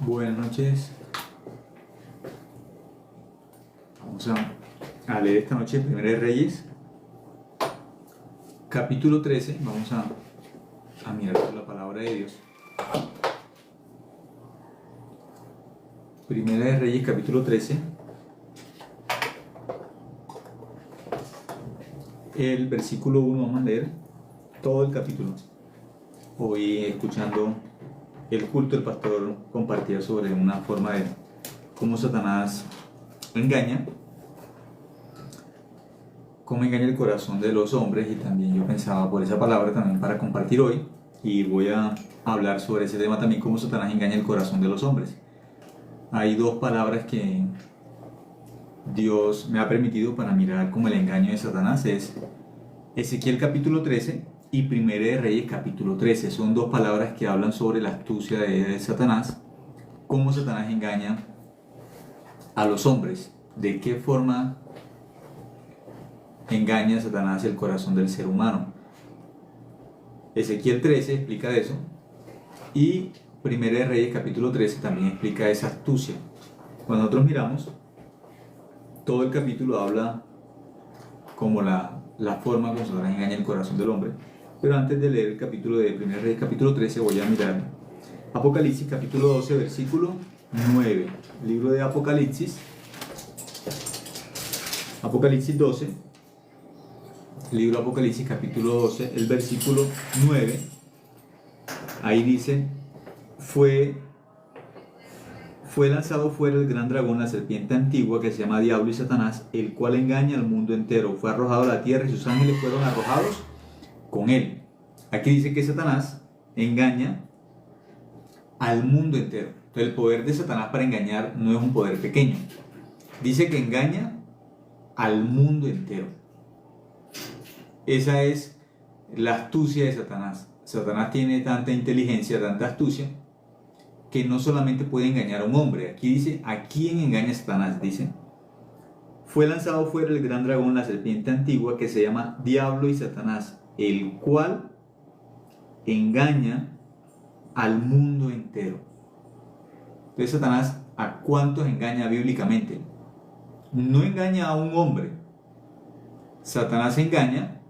Buenas noches. Vamos a leer esta noche Primera de Reyes, capítulo 13. Vamos a mirar la palabra de Dios. Primera de Reyes, capítulo 13. El versículo 1, vamos a leer todo el capítulo. Hoy, escuchando el culto, el pastor compartía sobre una forma de cómo Satanás engaña el corazón de los hombres, y también yo pensaba por esa palabra también para compartir hoy, y voy a hablar sobre ese tema también, cómo Satanás engaña el corazón de los hombres. Hay dos palabras que Dios me ha permitido para mirar como el engaño de Satanás: es Ezequiel capítulo 13 y Primera de Reyes capítulo 13. Son dos palabras que hablan sobre la astucia de Satanás, cómo Satanás engaña a los hombres, de qué forma engaña a Satanás el corazón del ser humano. Ezequiel 13 explica eso, y Primera de Reyes capítulo 13 también explica esa astucia. Cuando nosotros miramos, todo el capítulo habla como la forma como Satanás engaña el corazón del hombre. Pero antes de leer el capítulo de Primera de Reyes capítulo 13, voy a mirar Apocalipsis capítulo 12 versículo 9. Libro de Apocalipsis 12, libro de Apocalipsis capítulo 12, el versículo 9. Ahí dice: fue lanzado fuera el gran dragón, la serpiente antigua, que se llama Diablo y Satanás, el cual engaña al mundo entero. Fue arrojado a la tierra y sus ángeles fueron arrojados con él. Aquí dice que Satanás engaña al mundo entero. Entonces, el poder de Satanás para engañar no es un poder pequeño. Dice que engaña al mundo entero. Esa es la astucia de Satanás. Satanás tiene tanta inteligencia, tanta astucia, que no solamente puede engañar a un hombre. Aquí dice: ¿a quién engaña Satanás? Dice: fue lanzado fuera el gran dragón, la serpiente antigua, que se llama Diablo y Satanás, el cual engaña al mundo entero. Entonces, Satanás, ¿a cuántos engaña bíblicamente? No engaña a un hombre. Satanás engaña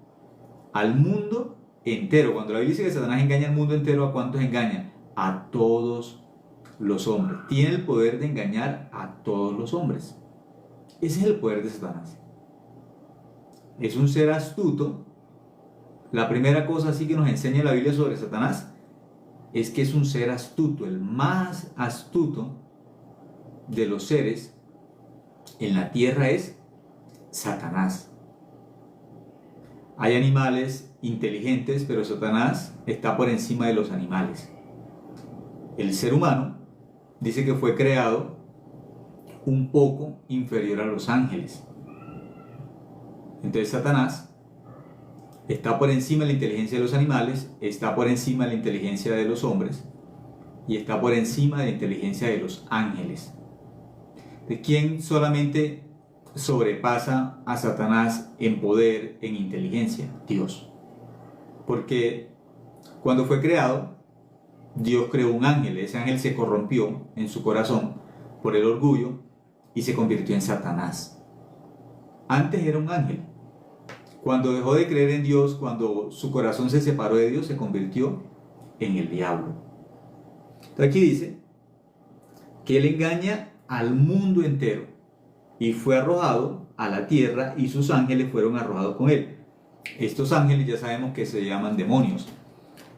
al mundo entero. Cuando la Biblia dice que Satanás engaña al mundo entero, ¿a cuántos engaña? A todos los hombres. Tiene el poder de engañar a todos los hombres. Ese es el poder de Satanás. Es un ser astuto. La primera cosa así que nos enseña la Biblia sobre Satanás es que es un ser astuto, el más astuto de los seres en la tierra es Satanás. Hay animales inteligentes, pero Satanás está por encima de los animales. El ser humano dice que fue creado un poco inferior a los ángeles. Entonces, Satanás está por encima de la inteligencia de los animales, está por encima de la inteligencia de los hombres, y está por encima de la inteligencia de los ángeles. ¿De quién solamente sobrepasa a Satanás en poder, en inteligencia? Dios. Porque cuando fue creado, Dios creó un ángel. Ese ángel se corrompió en su corazón por el orgullo y se convirtió en Satanás. Antes era un ángel. Cuando dejó de creer en Dios, cuando su corazón se separó de Dios, se convirtió en el diablo. Entonces, aquí dice que él engaña al mundo entero y fue arrojado a la tierra y sus ángeles fueron arrojados con él. Estos ángeles ya sabemos que se llaman demonios.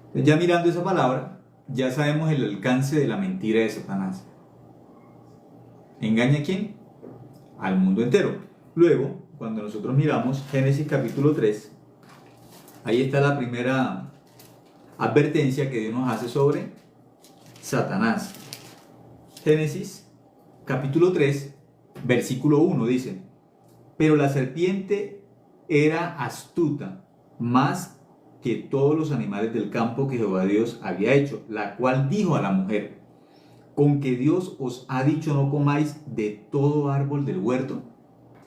Entonces, ya mirando esa palabra, ya sabemos el alcance de la mentira de Satanás. ¿Engaña a quién? Al mundo entero. Luego, cuando nosotros miramos Génesis capítulo 3, ahí está la primera advertencia que Dios nos hace sobre Satanás. Génesis capítulo 3, versículo 1 dice: pero la serpiente era astuta más que todos los animales del campo que Jehová Dios había hecho, la cual dijo a la mujer: ¿con que Dios os ha dicho no comáis de todo árbol del huerto?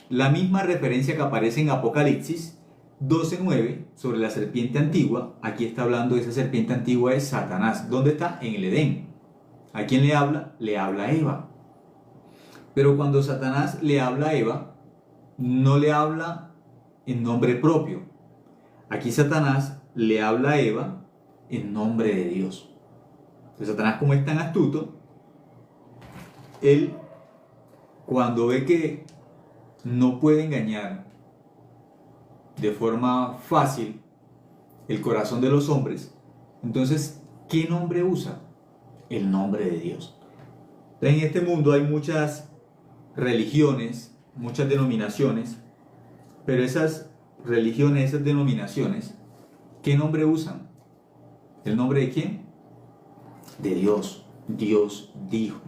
La misma referencia que aparece en Apocalipsis 12:9 sobre la serpiente antigua, aquí está hablando de esa serpiente antigua, es Satanás. ¿Dónde está? En el Edén. ¿A quién le habla? Le habla a Eva. Pero cuando Satanás le habla a Eva, no le habla en nombre propio. Aquí Satanás le habla a Eva en nombre de Dios. Entonces Satanás, como es tan astuto, él, cuando ve que no puede engañar de forma fácil el corazón de los hombres, entonces, ¿qué nombre usa? El nombre de Dios. En este mundo hay muchas religiones, muchas denominaciones, pero esas religiones, esas denominaciones, ¿qué nombre usan? ¿El nombre de quién? De Dios. Dios dijo,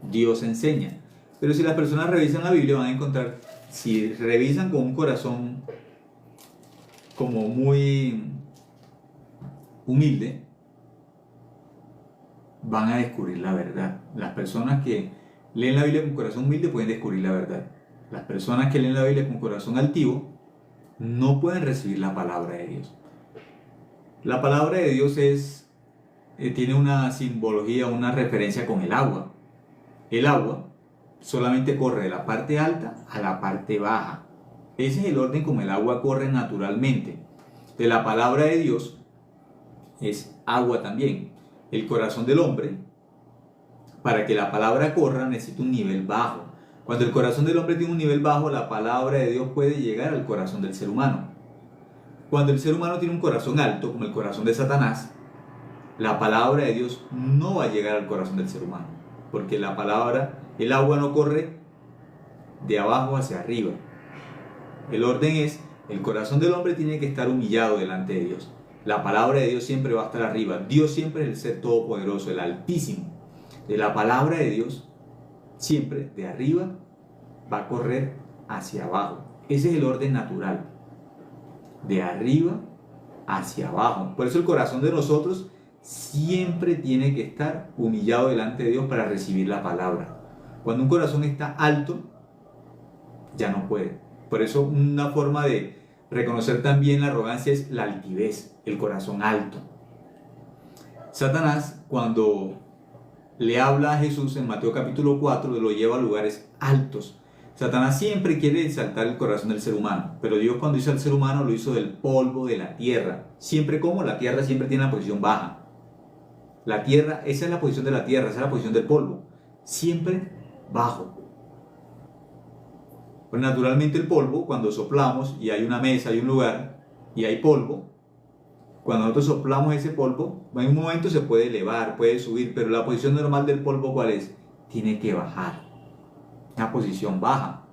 Dios enseña. Pero si las personas revisan la Biblia van a encontrar, si revisan con un corazón como muy humilde, van a descubrir la verdad. Las personas que leen la Biblia con corazón humilde pueden descubrir la verdad. Las personas que leen la Biblia con corazón altivo no pueden recibir la palabra de Dios. La palabra de Dios tiene una simbología, una referencia con el agua. El agua solamente corre de la parte alta a la parte baja. Ese es el orden como el agua corre naturalmente. De la palabra de Dios es agua también. El corazón del hombre, para que la palabra corra, necesita un nivel bajo. Cuando el corazón del hombre tiene un nivel bajo, la palabra de Dios puede llegar al corazón del ser humano. Cuando el ser humano tiene un corazón alto, como el corazón de Satanás, la palabra de Dios no va a llegar al corazón del ser humano, porque la palabra, el agua no corre de abajo hacia arriba. El orden es, el corazón del hombre tiene que estar humillado delante de Dios. La palabra de Dios siempre va a estar arriba. Dios siempre es el ser todopoderoso, el Altísimo. De la palabra de Dios, siempre de arriba va a correr hacia abajo. Ese es el orden natural. De arriba hacia abajo. Por eso el corazón de nosotros siempre tiene que estar humillado delante de Dios para recibir la palabra. Cuando un corazón está alto, ya no puede. Por eso una forma de reconocer también la arrogancia es la altivez, el corazón alto. Satanás, cuando le habla a Jesús en Mateo capítulo 4, lo lleva a lugares altos. Satanás siempre quiere exaltar el corazón del ser humano, pero Dios cuando hizo al ser humano lo hizo del polvo de la tierra. Siempre como la tierra siempre tiene una posición baja. La tierra, esa es la posición de la tierra, esa es la posición del polvo. Siempre bajo. Pues naturalmente el polvo, cuando soplamos y hay una mesa, hay un lugar y hay polvo, cuando nosotros soplamos ese polvo, en un momento se puede elevar, puede subir, pero la posición normal del polvo, ¿cuál es? Tiene que bajar. Una posición baja.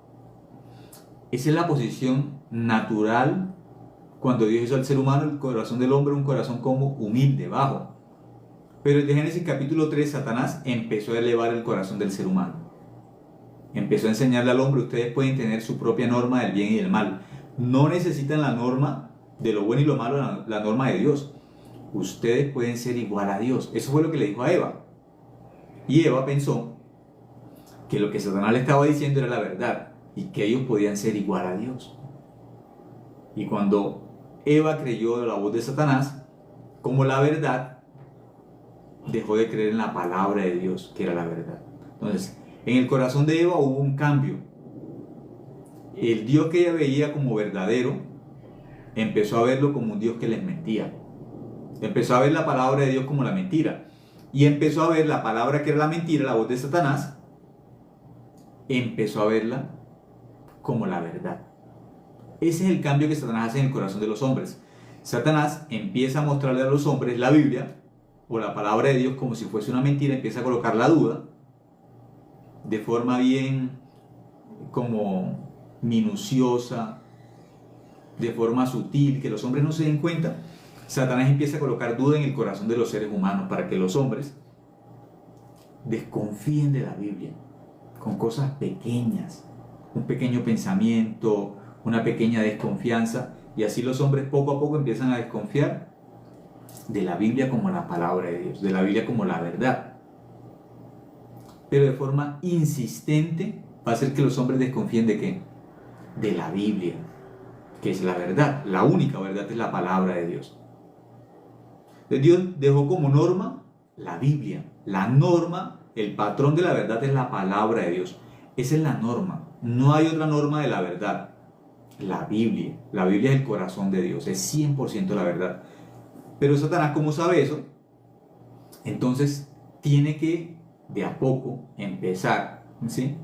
Esa es la posición natural cuando Dios hizo al ser humano, el corazón del hombre, un corazón como humilde, bajo. Pero desde Génesis capítulo 3, Satanás empezó a elevar el corazón del ser humano. Empezó a enseñarle al hombre, ustedes pueden tener su propia norma del bien y del mal. No necesitan la norma de lo bueno y lo malo, la norma de Dios. Ustedes pueden ser igual a Dios. Eso fue lo que le dijo a Eva. Y Eva pensó que lo que Satanás le estaba diciendo era la verdad y que ellos podían ser igual a Dios. Y cuando Eva creyó la voz de Satanás como la verdad, dejó de creer en la palabra de Dios, que era la verdad. Entonces, en el corazón de Eva hubo un cambio. El Dios que ella veía como verdadero, empezó a verlo como un Dios que les mentía. Empezó a ver la palabra de Dios como la mentira. Y empezó a ver la palabra que era la mentira, la voz de Satanás, empezó a verla como la verdad. Ese es el cambio que Satanás hace en el corazón de los hombres. Satanás empieza a mostrarle a los hombres la Biblia o la palabra de Dios como si fuese una mentira, empieza a colocar la duda de forma bien como minuciosa, de forma sutil, que los hombres no se den cuenta. Satanás empieza a colocar duda en el corazón de los seres humanos para que los hombres desconfíen de la Biblia con cosas pequeñas, un pequeño pensamiento, una pequeña desconfianza, y así los hombres poco a poco empiezan a desconfiar de la Biblia como la palabra de Dios, de la Biblia como la verdad. Pero de forma insistente va a hacer que los hombres desconfíen ¿de qué? De la Biblia, que es la verdad. La única verdad es la palabra de Dios. Dios dejó como norma la Biblia. La norma, el patrón de la verdad es la palabra de Dios. Esa es la norma. No hay otra norma de la verdad. La Biblia. La Biblia es el corazón de Dios. Es 100% la verdad. Pero Satanás, ¿cómo sabe eso? Entonces tiene que de a poco empezar, ¿sí?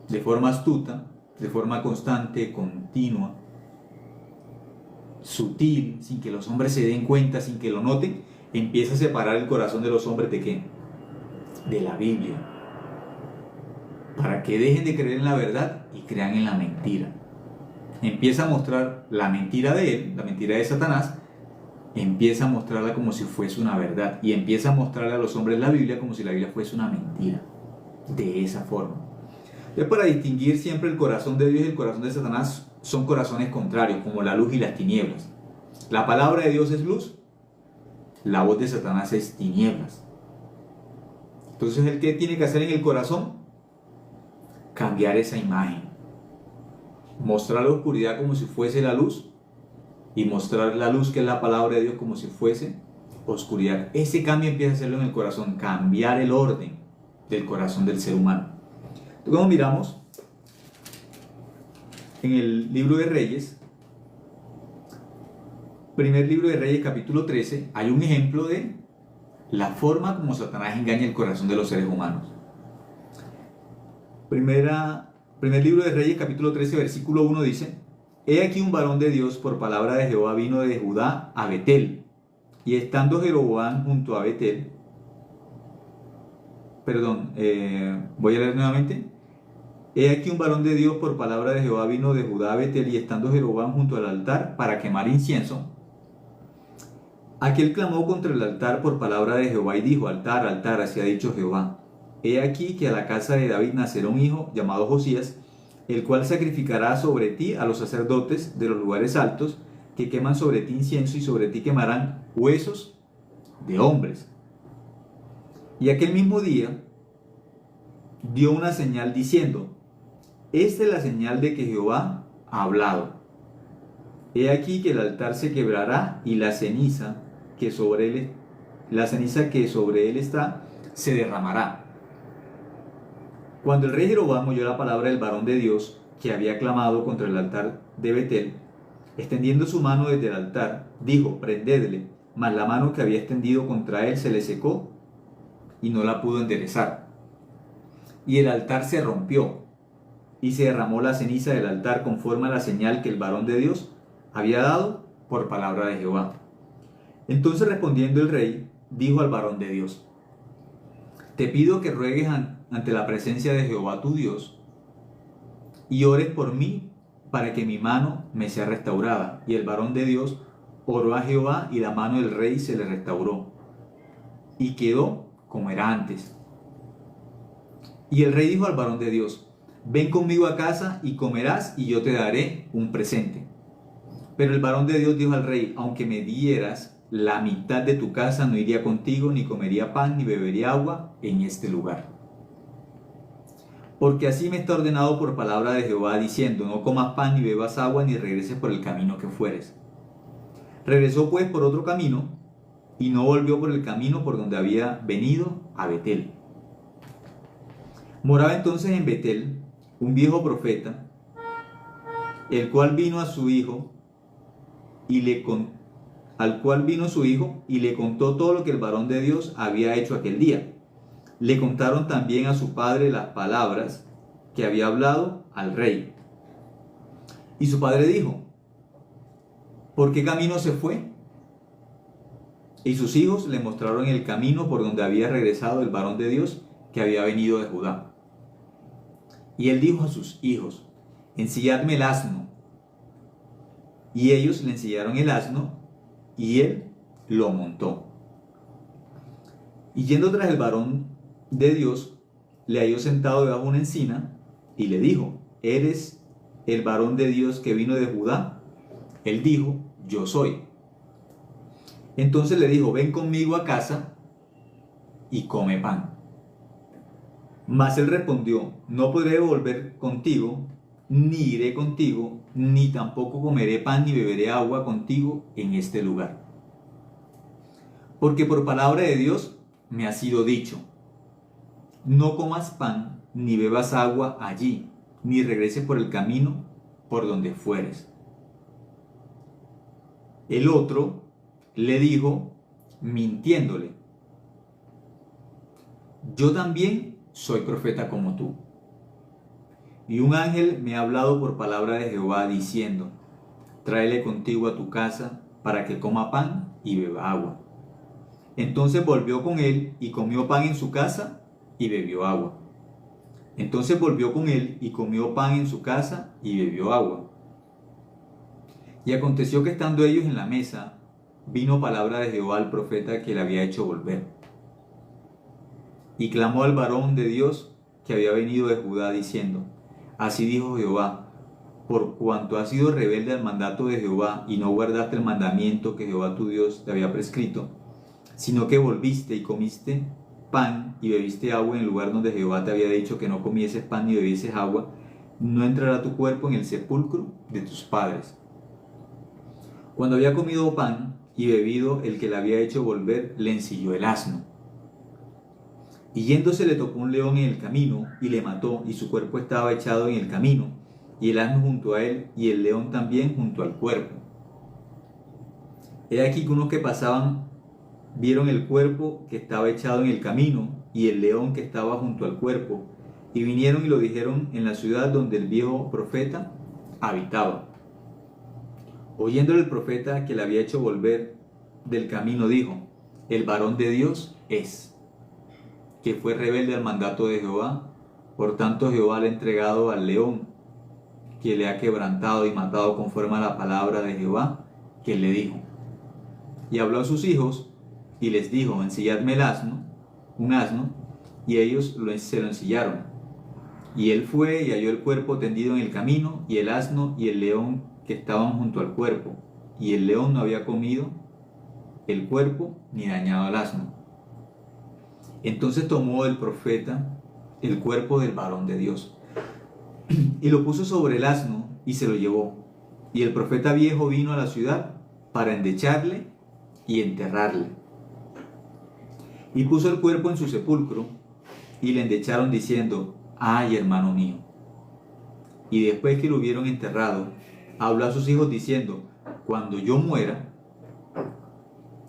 De forma astuta, de forma constante, continua, sutil, sin que los hombres se den cuenta, sin que lo noten, empieza a separar el corazón de los hombres ¿de qué? De la Biblia, para que dejen de creer en la verdad y crean en la mentira. Empieza a mostrar la mentira de él, la mentira de Satanás, empieza a mostrarla como si fuese una verdad y empieza a mostrarle a los hombres la Biblia como si la Biblia fuese una mentira. De esa forma. Entonces, para distinguir siempre el corazón de Dios y el corazón de Satanás, son corazones contrarios, como la luz y las tinieblas. La palabra de Dios es luz, la voz de Satanás es tinieblas. Entonces, ¿el qué tiene que hacer en el corazón? Cambiar esa imagen. Mostrar la oscuridad como si fuese la luz y mostrar la luz, que es la palabra de Dios, como si fuese oscuridad. Ese cambio empieza a hacerlo en el corazón, cambiar el orden del corazón del ser humano. Entonces, como miramos en el libro de Reyes, primer libro de Reyes, capítulo 13, hay un ejemplo de la forma como Satanás engaña el corazón de los seres humanos. Primer libro de Reyes, capítulo 13, versículo 1 dice: He aquí un varón de Dios por palabra de Jehová vino de Judá a Betel, y estando Jeroboam junto a Betel, voy a leer nuevamente. He aquí un varón de Dios por palabra de Jehová vino de Judá a Betel, y estando Jeroboam junto al altar para quemar incienso, aquel clamó contra el altar por palabra de Jehová y dijo: Altar, altar, así ha dicho Jehová. He aquí que a la casa de David nacerá un hijo llamado Josías, el cual sacrificará sobre ti a los sacerdotes de los lugares altos, que queman sobre ti incienso, y sobre ti quemarán huesos de hombres. Y aquel mismo día dio una señal diciendo: Esta es la señal de que Jehová ha hablado. He aquí que el altar se quebrará y la ceniza que sobre él está se derramará. Cuando el rey Jeroboam oyó la palabra del varón de Dios que había clamado contra el altar de Betel, extendiendo su mano desde el altar, dijo: Prendedle. Mas la mano que había extendido contra él se le secó y no la pudo enderezar. Y el altar se rompió y se derramó la ceniza del altar conforme a la señal que el varón de Dios había dado por palabra de Jehová. Entonces, respondiendo el rey, dijo al varón de Dios: Te pido que ruegues ante la presencia de Jehová tu Dios y ores por mí para que mi mano me sea restaurada. Y el varón de Dios oró a Jehová, y la mano del rey se le restauró y quedó como era antes. Y el rey dijo al varón de Dios: Ven conmigo a casa y comerás, y yo te daré un presente. Pero el varón de Dios dijo al rey: Aunque me dieras la mitad de tu casa, no iría contigo, ni comería pan, ni bebería agua en este lugar. Porque así me está ordenado por palabra de Jehová, diciendo: No comas pan, ni bebas agua, ni regreses por el camino que fueres. Regresó pues por otro camino, y no volvió por el camino por donde había venido a Betel. Moraba entonces en Betel un viejo profeta, el cual vino a su hijo al cual vino su hijo y le contó todo lo que el varón de Dios había hecho aquel día. Le contaron también a su padre las palabras que había hablado al rey. Y su padre dijo: ¿Por qué camino se fue? Y sus hijos le mostraron el camino por donde había regresado el varón de Dios que había venido de Judá. Y él dijo a sus hijos: Ensilladme el asno. Y ellos le ensillaron el asno, y él lo montó. Y yendo tras el varón de Dios, le halló sentado debajo de una encina, y le dijo: ¿Eres el varón de Dios que vino de Judá? Él dijo: Yo soy. Entonces le dijo: Ven conmigo a casa y come pan. Mas él respondió: No podré volver contigo, ni iré contigo, ni tampoco comeré pan ni beberé agua contigo en este lugar. Porque por palabra de Dios me ha sido dicho: no comas pan, ni bebas agua allí, ni regreses por el camino por donde fueres. El otro le dijo, mintiéndole, yo también soy profeta como tú. Y un ángel me ha hablado por palabra de Jehová diciendo, tráele contigo a tu casa para que coma pan y beba agua. Entonces volvió con él y comió pan en su casa y bebió agua. Entonces volvió con él y comió pan en su casa y bebió agua. Y aconteció que estando ellos en la mesa, vino palabra de Jehová al profeta que le había hecho volver. Y clamó al varón de Dios que había venido de Judá diciendo, así dijo Jehová, por cuanto has sido rebelde al mandato de Jehová y no guardaste el mandamiento que Jehová tu Dios te había prescrito, sino que volviste y comiste pan y bebiste agua en el lugar donde Jehová te había dicho que no comieses pan ni bebieses agua, no entrará tu cuerpo en el sepulcro de tus padres. Cuando había comido pan y bebido, el que le había hecho volver le ensilló el asno. Y yéndose le topó un león en el camino y le mató, y su cuerpo estaba echado en el camino, y el asno junto a él, y el león también junto al cuerpo. He aquí que unos que pasaban vieron el cuerpo que estaba echado en el camino, y el león que estaba junto al cuerpo, y vinieron y lo dijeron en la ciudad donde el viejo profeta habitaba. Oyéndole el profeta que le había hecho volver del camino, dijo, el varón de Dios es, que fue rebelde al mandato de Jehová, por tanto Jehová le ha entregado al león, que le ha quebrantado y matado conforme a la palabra de Jehová, que le dijo. Y habló a sus hijos, y les dijo, ensilladme un asno, y ellos se lo ensillaron. Y él fue y halló el cuerpo tendido en el camino, y el asno y el león que estaban junto al cuerpo, y el león no había comido el cuerpo ni dañado al asno. Entonces tomó el profeta el cuerpo del varón de Dios, y lo puso sobre el asno, y se lo llevó. Y el profeta viejo vino a la ciudad para endecharle y enterrarle. Y puso el cuerpo en su sepulcro, y le endecharon diciendo, ay, hermano mío. Y después que lo hubieron enterrado, habló a sus hijos diciendo, cuando yo muera,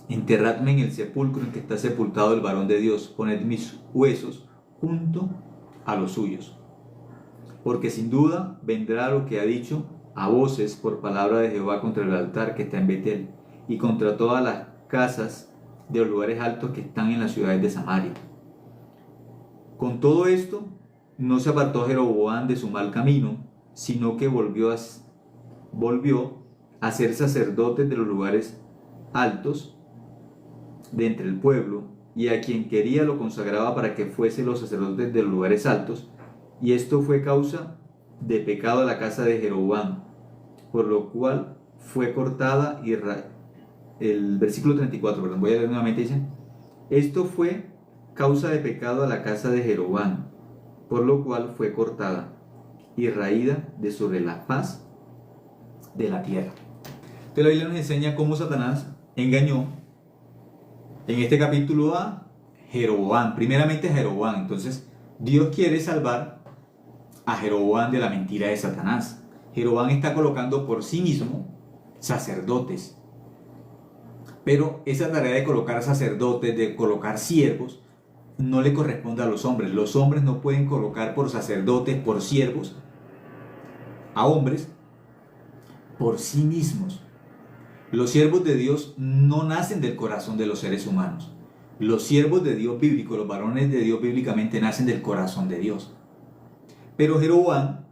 enterradme en el sepulcro en que está sepultado el varón de Dios, poned mis huesos junto a los suyos. Porque sin duda vendrá lo que ha dicho a voces por palabra de Jehová contra el altar que está en Betel, y contra todas las casas de los lugares altos que están en las ciudades de Samaria. Con todo esto, no se apartó Jeroboam de su mal camino, sino que volvió a ser sacerdote de los lugares altos de entre el pueblo, y a quien quería lo consagraba para que fuese los sacerdotes de los lugares altos, y esto fue causa de pecado de la casa de Jeroboam, por lo cual fue cortada el versículo 34, perdón, voy a leer nuevamente, dice, esto fue causa de pecado a la casa de Jeroboam, por lo cual fue cortada y raída de sobre la faz de la tierra. Entonces la Biblia nos enseña cómo Satanás engañó en este capítulo a Jeroboam, primeramente a Jeroboam. Entonces Dios quiere salvar a Jeroboam de la mentira de Satanás. Jeroboam está colocando por sí mismo sacerdotes, pero esa tarea de colocar sacerdotes, de colocar siervos, no le corresponde a los hombres. Los hombres no pueden colocar por sacerdotes, por siervos, a hombres por sí mismos. Los siervos de Dios no nacen del corazón de los seres humanos. Los siervos de Dios bíblicos, los varones de Dios bíblicamente, nacen del corazón de Dios. Pero Jeroboam,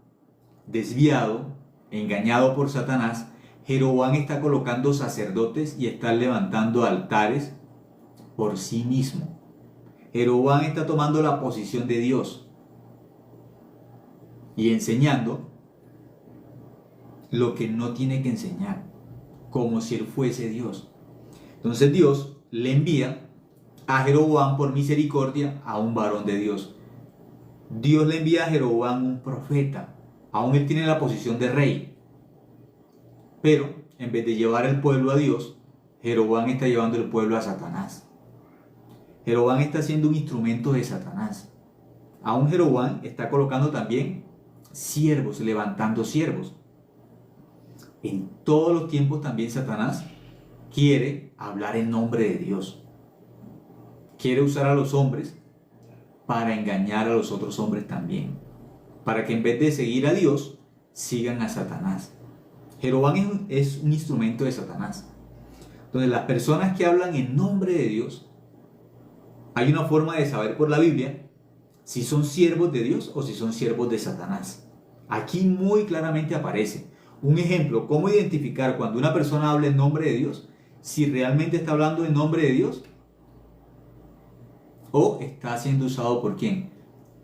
desviado, engañado por Satanás, Jeroboam está colocando sacerdotes y está levantando altares por sí mismo. Jeroboam está tomando la posición de Dios y enseñando lo que no tiene que enseñar, como si él fuese Dios. Entonces Dios le envía a Jeroboam por misericordia a un varón de Dios. Dios le envía a Jeroboam un profeta. Aún él tiene la posición de rey, pero en vez de llevar el pueblo a Dios, Jeroboam está llevando el pueblo a Satanás. Jeroboam está siendo un instrumento de Satanás. Aún Jeroboam está colocando también siervos, levantando siervos. En todos los tiempos también Satanás quiere hablar en nombre de Dios. Quiere usar a los hombres para engañar a los otros hombres también. Para que en vez de seguir a Dios, sigan a Satanás. Jeroboam es un instrumento de Satanás. Donde las personas que hablan en nombre de Dios, hay una forma de saber por la Biblia si son siervos de Dios o si son siervos de Satanás. Aquí muy claramente aparece un ejemplo, cómo identificar cuando una persona habla en nombre de Dios, si realmente está hablando en nombre de Dios o está siendo usado por ¿quién?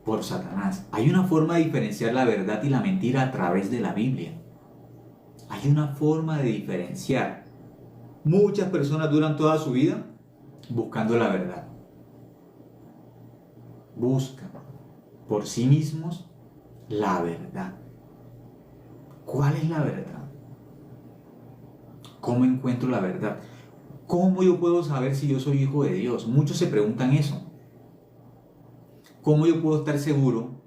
Por Satanás. Hay una forma de diferenciar la verdad y la mentira a través de la Biblia. Hay una forma de diferenciar. Muchas personas duran toda su vida buscando la verdad. Buscan por sí mismos la verdad. ¿Cuál es la verdad? ¿Cómo encuentro la verdad? ¿Cómo yo puedo saber si yo soy hijo de Dios? Muchos se preguntan eso. ¿Cómo yo puedo estar seguro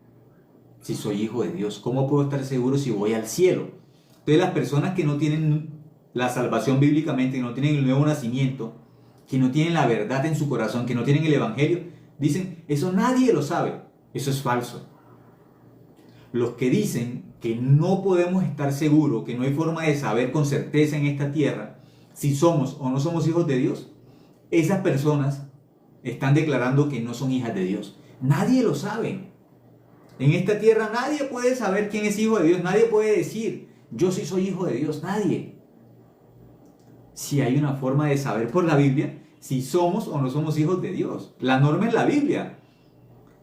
si soy hijo de Dios? ¿Cómo puedo estar seguro si voy al cielo? Entonces las personas que no tienen la salvación bíblicamente, que no tienen el nuevo nacimiento, que no tienen la verdad en su corazón, que no tienen el evangelio, dicen, eso nadie lo sabe. Eso es falso. Los que dicen que no podemos estar seguros, que no hay forma de saber con certeza en esta tierra si somos o no somos hijos de Dios, esas personas están declarando que no son hijas de Dios. Nadie lo sabe. En esta tierra nadie puede saber quién es hijo de Dios. Nadie puede decir, yo sí soy hijo de Dios. Nadie. Si hay una forma de saber por la Biblia si somos o no somos hijos de Dios. La norma es la Biblia.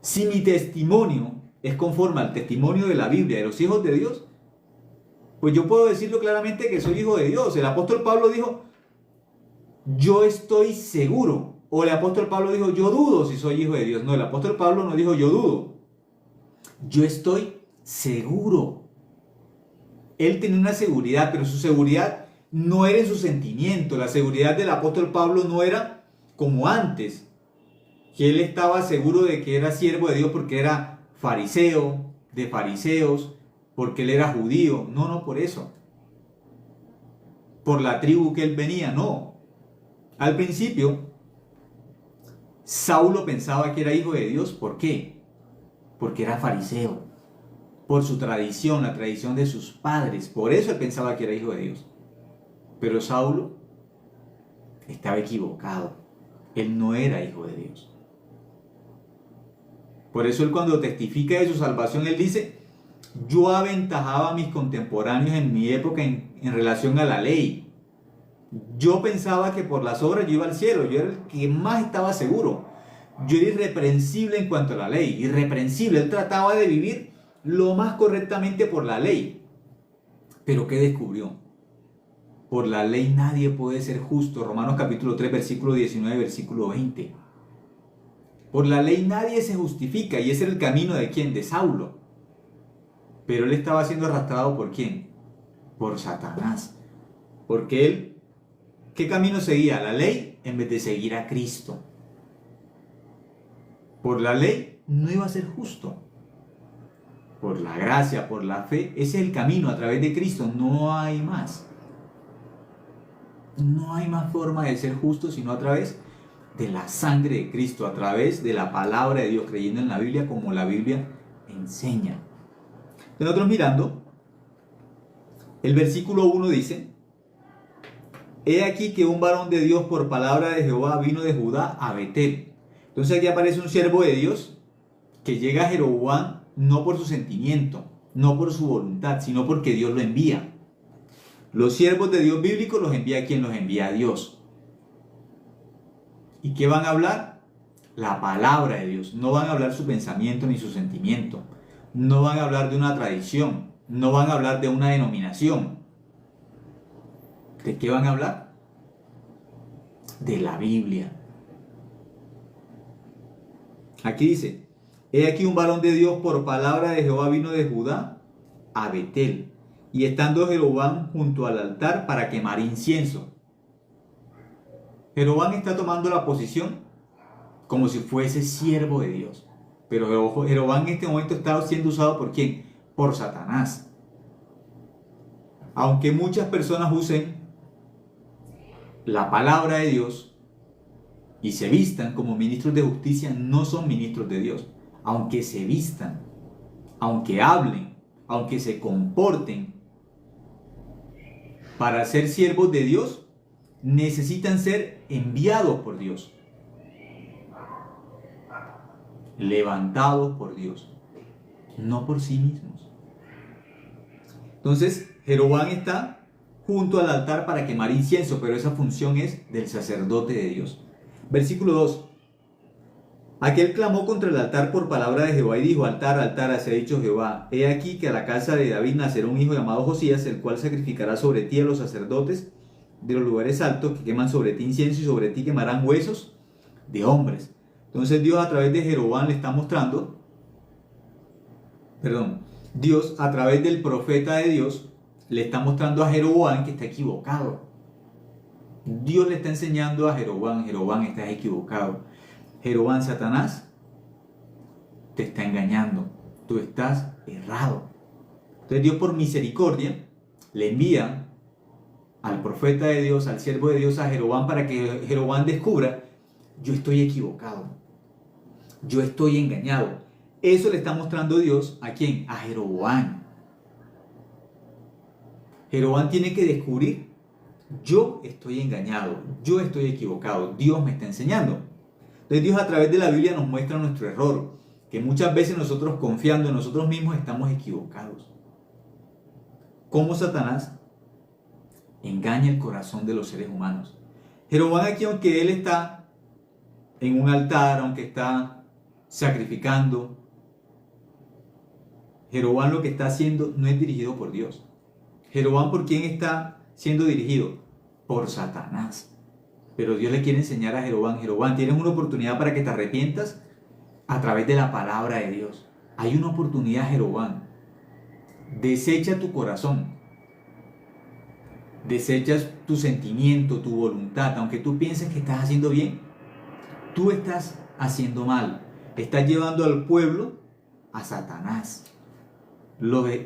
Si mi testimonio es conforme al testimonio de la Biblia de los hijos de Dios, pues yo puedo decirlo claramente que soy hijo de Dios. El apóstol Pablo dijo, yo estoy seguro. O el apóstol Pablo dijo, yo dudo si soy hijo de Dios. No, el apóstol Pablo no dijo, yo dudo. Yo estoy seguro. Él tenía una seguridad, pero su seguridad no era en su sentimiento. La seguridad del apóstol Pablo no era como antes, que él estaba seguro de que era siervo de Dios porque era fariseo, de fariseos, porque él era judío. No, no por eso. Por la tribu que él venía, no. Al principio, Saulo pensaba que era hijo de Dios. ¿Por qué? Porque era fariseo. Por su tradición, la tradición de sus padres. Por eso él pensaba que era hijo de Dios. Pero Saulo estaba equivocado. Él no era hijo de Dios. Por eso él cuando testifica de su salvación, él dice, yo aventajaba a mis contemporáneos en mi época en relación a la ley. Yo pensaba que por las obras yo iba al cielo. Yo era el que más estaba seguro. Yo era irreprensible en cuanto a la ley. Irreprensible. Él trataba de vivir lo más correctamente por la ley. Pero ¿qué descubrió? Por la ley nadie puede ser justo. Romanos capítulo 3, versículo 19, versículo 20. Por la ley nadie se justifica. Y ese era el camino de ¿quién? De Saulo. Pero él estaba siendo arrastrado ¿por quién? Por Satanás. Porque él, ¿qué camino seguía? La ley en vez de seguir a Cristo. Por la ley no iba a ser justo. Por la gracia, por la fe, ese es el camino a través de Cristo. No hay más. No hay más forma de ser justo sino a través de la sangre de Cristo, a través de la palabra de Dios, creyendo en la Biblia como la Biblia enseña. Nosotros mirando, el versículo 1 dice, he aquí que un varón de Dios por palabra de Jehová vino de Judá a Betel. Entonces aquí aparece un siervo de Dios que llega a Jeroboam no por su sentimiento, no por su voluntad, sino porque Dios lo envía. Los siervos de Dios bíblicos los envía quien los envía a Dios. ¿Y qué van a hablar? La palabra de Dios. No van a hablar su pensamiento ni su sentimiento. No van a hablar de una tradición. No van a hablar de una denominación. ¿De qué van a hablar? De la Biblia. Aquí dice, he aquí un varón de Dios por palabra de Jehová vino de Judá a Betel. Y estando Jeroboam junto al altar para quemar incienso. Jeroboam está tomando la posición como si fuese siervo de Dios. Pero Jeroboam en este momento está siendo usado ¿por quién? Por Satanás. Aunque muchas personas usen la palabra de Dios y se vistan como ministros de justicia, no son ministros de Dios. Aunque se vistan, aunque hablen, aunque se comporten para ser siervos de Dios, necesitan ser enviados por Dios, levantados por Dios, no por sí mismos. Entonces, Jeroboam está junto al altar para quemar incienso, pero esa función es del sacerdote de Dios. Versículo 2. Aquel clamó contra el altar por palabra de Jehová y dijo: altar, altar, así ha dicho Jehová, he aquí que a la casa de David nacerá un hijo llamado Josías, el cual sacrificará sobre ti a los sacerdotes de los lugares altos que queman sobre ti incienso, y sobre ti quemarán huesos de hombres. Entonces Dios a través de Jeroboam le está mostrando, Dios a través del profeta de Dios le está mostrando a Jeroboam que está equivocado. Dios le está enseñando a Jeroboam: Jeroboam, estás equivocado. Jeroboam, Satanás te está engañando, tú estás errado. Entonces Dios, por misericordia, le envía al profeta de Dios, al siervo de Dios, a Jeroboam, para que Jeroboam descubra: yo estoy equivocado, yo estoy engañado. Eso le está mostrando Dios ¿a quién? A Jeroboam. Jeroboam tiene que descubrir: yo estoy engañado, yo estoy equivocado, Dios me está enseñando. Entonces Dios a través de la Biblia nos muestra nuestro error, que muchas veces nosotros, confiando en nosotros mismos, estamos equivocados. Cómo Satanás engaña el corazón de los seres humanos. Jeroboam aquí, aunque él está en un altar, aunque está sacrificando, Jeroboam lo que está haciendo no es dirigido por Dios. Jeroboam, ¿por quién está siendo dirigido? Por Satanás. Pero Dios le quiere enseñar a Jeroboam: Jeroboam, tienes una oportunidad para que te arrepientas a través de la palabra de Dios. Hay una oportunidad, Jeroboam. Desecha tu corazón, desechas tu sentimiento, tu voluntad. Aunque tú pienses que estás haciendo bien, tú estás haciendo mal. Estás llevando al pueblo a Satanás.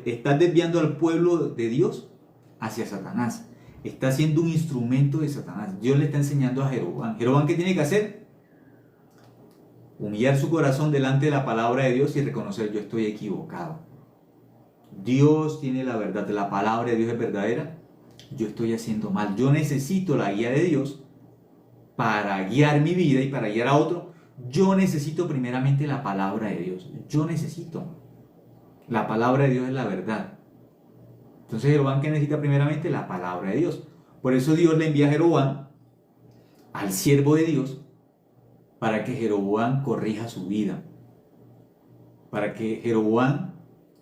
Estás desviando al pueblo de Dios hacia Satanás. Está siendo un instrumento de Satanás. Dios le está enseñando a Jeroboam. Jeroboam, ¿qué tiene que hacer? Humillar su corazón delante de la palabra de Dios y reconocer: yo estoy equivocado. Dios tiene la verdad, la palabra de Dios es verdadera. Yo estoy haciendo mal. Yo necesito la guía de Dios para guiar mi vida y para guiar a otro. Yo necesito primeramente la palabra de Dios. Yo necesito. La palabra de Dios es la verdad. Entonces Jeroboam, ¿qué necesita primeramente? La palabra de Dios. Por eso Dios le envía a Jeroboam, al siervo de Dios, para que Jeroboam corrija su vida, para que Jeroboam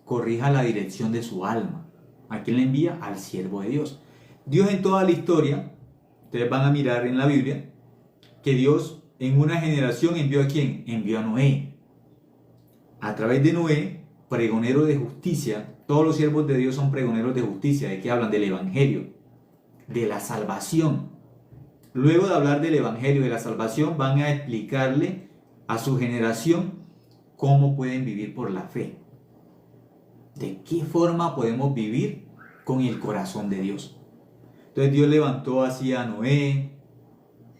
corrija la dirección de su alma. ¿A quién le envía? Al siervo de Dios. Dios, en toda la historia, ustedes van a mirar en la Biblia, que Dios en una generación envió ¿a quién? Envió a Noé. A través de Noé, pregonero de justicia. Todos los siervos de Dios son pregoneros de justicia. ¿De qué hablan? Del evangelio, de la salvación. Luego de hablar del evangelio, de la salvación, van a explicarle a su generación cómo pueden vivir por la fe. ¿De qué forma podemos vivir con el corazón de Dios? Entonces Dios levantó así a Noé,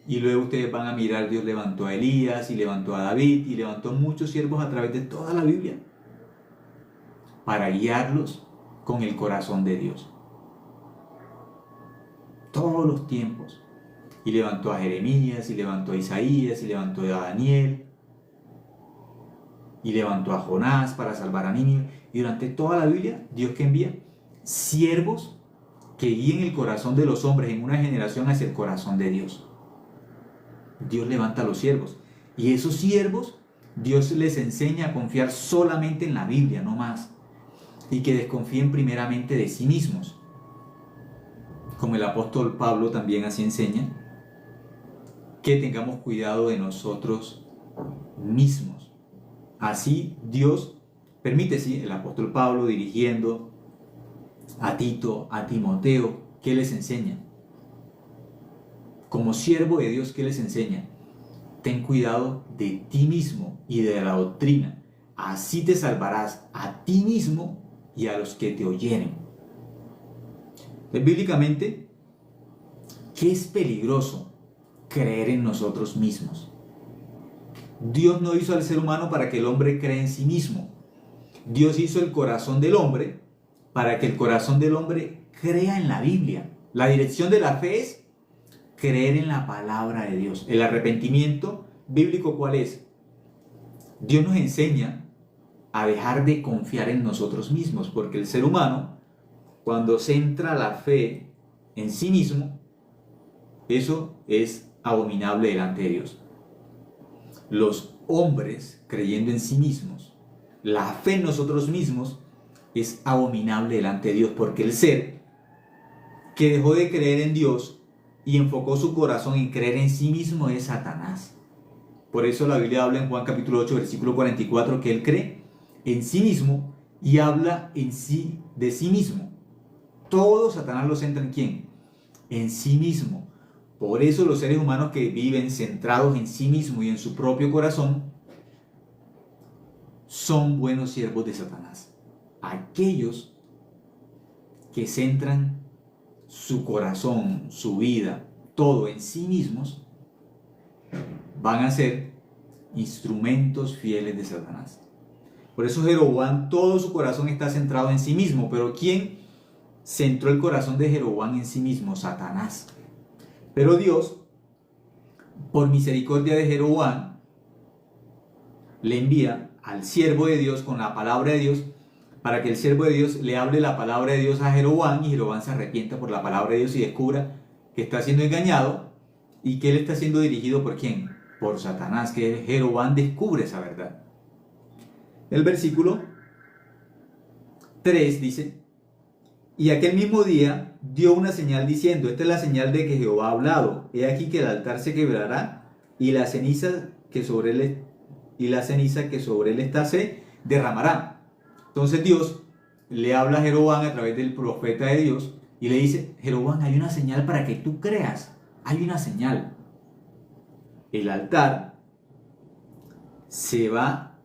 y luego ustedes van a mirar, Dios levantó a Elías, y levantó a David, y levantó muchos siervos a través de toda la Biblia, para guiarlos con el corazón de Dios. Todos los tiempos. Y levantó a Jeremías, y levantó a Isaías, y levantó a Daniel, y levantó a Jonás para salvar a Nínive. Y durante toda la Biblia, Dios que envía siervos que guíen el corazón de los hombres en una generación hacia el corazón de Dios. Dios levanta a los siervos. Y esos siervos, Dios les enseña a confiar solamente en la Biblia, no más. Y que desconfíen primeramente de sí mismos. Como el apóstol Pablo también así enseña, que tengamos cuidado de nosotros mismos. Así Dios permite, sí, el apóstol Pablo dirigiendo a Tito, a Timoteo, ¿qué les enseña? Como siervo de Dios, ¿qué les enseña? Ten cuidado de ti mismo y de la doctrina. así te salvarás a ti mismo y a los que te oyeren. Entonces, bíblicamente, ¿qué es peligroso? Creer en nosotros mismos. Dios no hizo al ser humano para que el hombre crea en sí mismo. Dios hizo el corazón del hombre para que el corazón del hombre crea en la Biblia. La dirección de la fe es creer en la palabra de Dios. El arrepentimiento bíblico, ¿cuál es? Dios nos enseña a dejar de confiar en nosotros mismos, porque el ser humano, cuando centra la fe en sí mismo, eso es abominable delante de Dios. Los hombres creyendo en sí mismos, la fe en nosotros mismos es abominable delante de Dios, porque el ser que dejó de creer en Dios y enfocó su corazón en creer en sí mismo es Satanás. Por eso la Biblia habla en Juan capítulo 8, versículo 44, que él cree en sí mismo y habla en sí de sí mismo. Todo Satanás lo centra en ¿quién? En sí mismo. Por eso los seres humanos que viven centrados en sí mismo y en su propio corazón son buenos siervos de Satanás. Aquellos que centran su corazón, su vida, todo en sí mismos, van a ser instrumentos fieles de Satanás. Por eso Jeroboam, todo su corazón está centrado en sí mismo. Pero ¿quién centró el corazón de Jeroboam en sí mismo? Satanás. Pero Dios, por misericordia de Jeroboam, le envía al siervo de Dios con la palabra de Dios, para que el siervo de Dios le hable la palabra de Dios a Jeroboam, y Jeroboam se arrepienta por la palabra de Dios y descubra que está siendo engañado y que él está siendo dirigido ¿por quién? Por Satanás, que Jeroboam descubre esa verdad. El versículo 3 dice: y aquel mismo día dio una señal diciendo: esta es la señal de que Jehová ha hablado. He aquí que el altar se quebrará y la ceniza que sobre él está se derramará. Entonces Dios le habla a Jeroboam a través del profeta de Dios y le dice: Jeroboam, hay una señal para que tú creas. Hay una señal. El altar se va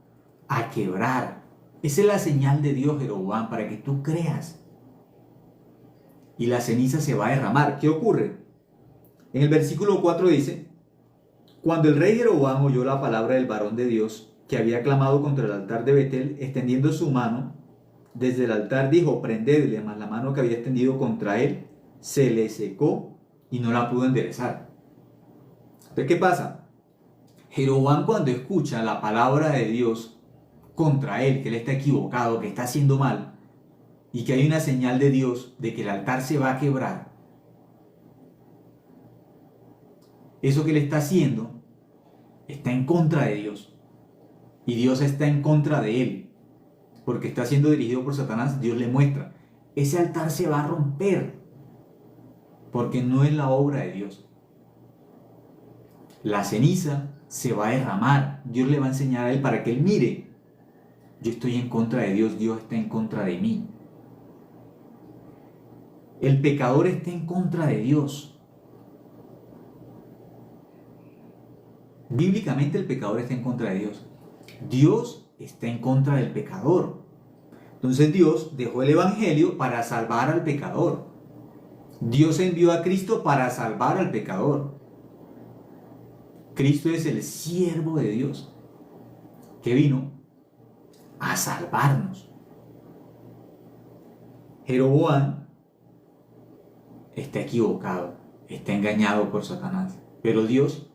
a quebrar. Esa es la señal de Dios, Jeroboam, para que tú creas. Y la ceniza se va a derramar. ¿Qué ocurre? En el versículo 4 dice: cuando el rey Jeroboam oyó la palabra del varón de Dios que había clamado contra el altar de Betel, extendiendo su mano desde el altar, dijo: prendedle. Mas la mano que había extendido contra él se le secó y no la pudo enderezar. Entonces, ¿qué pasa? Jeroboam, cuando escucha la palabra de Dios contra él, que él está equivocado, que está haciendo mal, y que hay una señal de Dios de que el altar se va a quebrar, eso que él está haciendo está en contra de Dios, y Dios está en contra de él, porque está siendo dirigido por Satanás. Dios le muestra: ese altar se va a romper, porque no es la obra de Dios. La ceniza se va a derramar. Dios le va a enseñar a él para que él mire: yo estoy en contra de Dios, Dios está en contra de mí. El pecador está en contra de Dios. Bíblicamente el pecador está en contra de Dios. Dios está en contra del pecador. Entonces Dios dejó el evangelio para salvar al pecador. Dios envió a Cristo para salvar al pecador. Cristo es el siervo de Dios que vino a salvarnos. Jeroboam está equivocado, está engañado por Satanás, pero Dios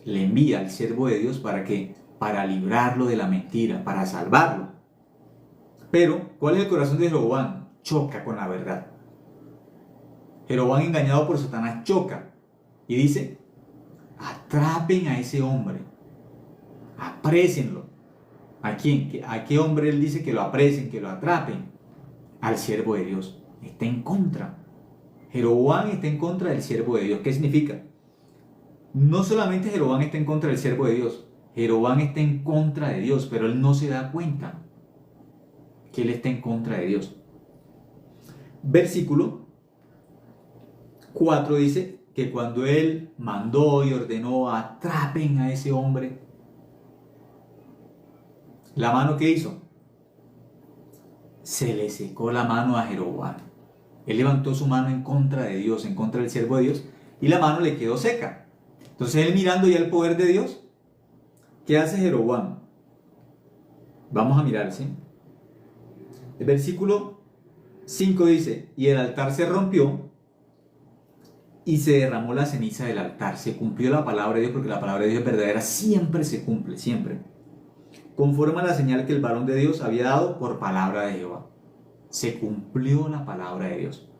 le envía al siervo de Dios para librarlo de la mentira, para salvarlo. Pero ¿cuál es el corazón de Jeroboam? Choca con la verdad. Jeroboam, engañado por Satanás, choca y dice: atrapen a ese hombre, aprécienlo. ¿A quién? ¿A qué hombre él dice que lo aprecien, que lo atrapen? Al siervo de Dios. Está en contra. Jeroboam está en contra del siervo de Dios. ¿Qué significa? No solamente Jeroboam está en contra del siervo de Dios, Jeroboam está en contra de Dios, pero él no se da cuenta que él está en contra de Dios. Versículo 4 dice que cuando él mandó y ordenó: atrapen a ese hombre, ¿La mano qué hizo? Se le secó la mano a Jeroboam. Él levantó su mano en contra de Dios, en contra del siervo de Dios, y la mano le quedó seca. Entonces él, mirando ya el poder de Dios, ¿qué hace Jeroboam? Vamos a mirar, ¿sí? El versículo 5 dice, y el altar se rompió y se derramó la ceniza del altar. Se cumplió la palabra de Dios, porque la palabra de Dios es verdadera, siempre se cumple, siempre. Conforme a la señal que el varón de Dios había dado por palabra de Jehová. Se cumplió la palabra de Dios.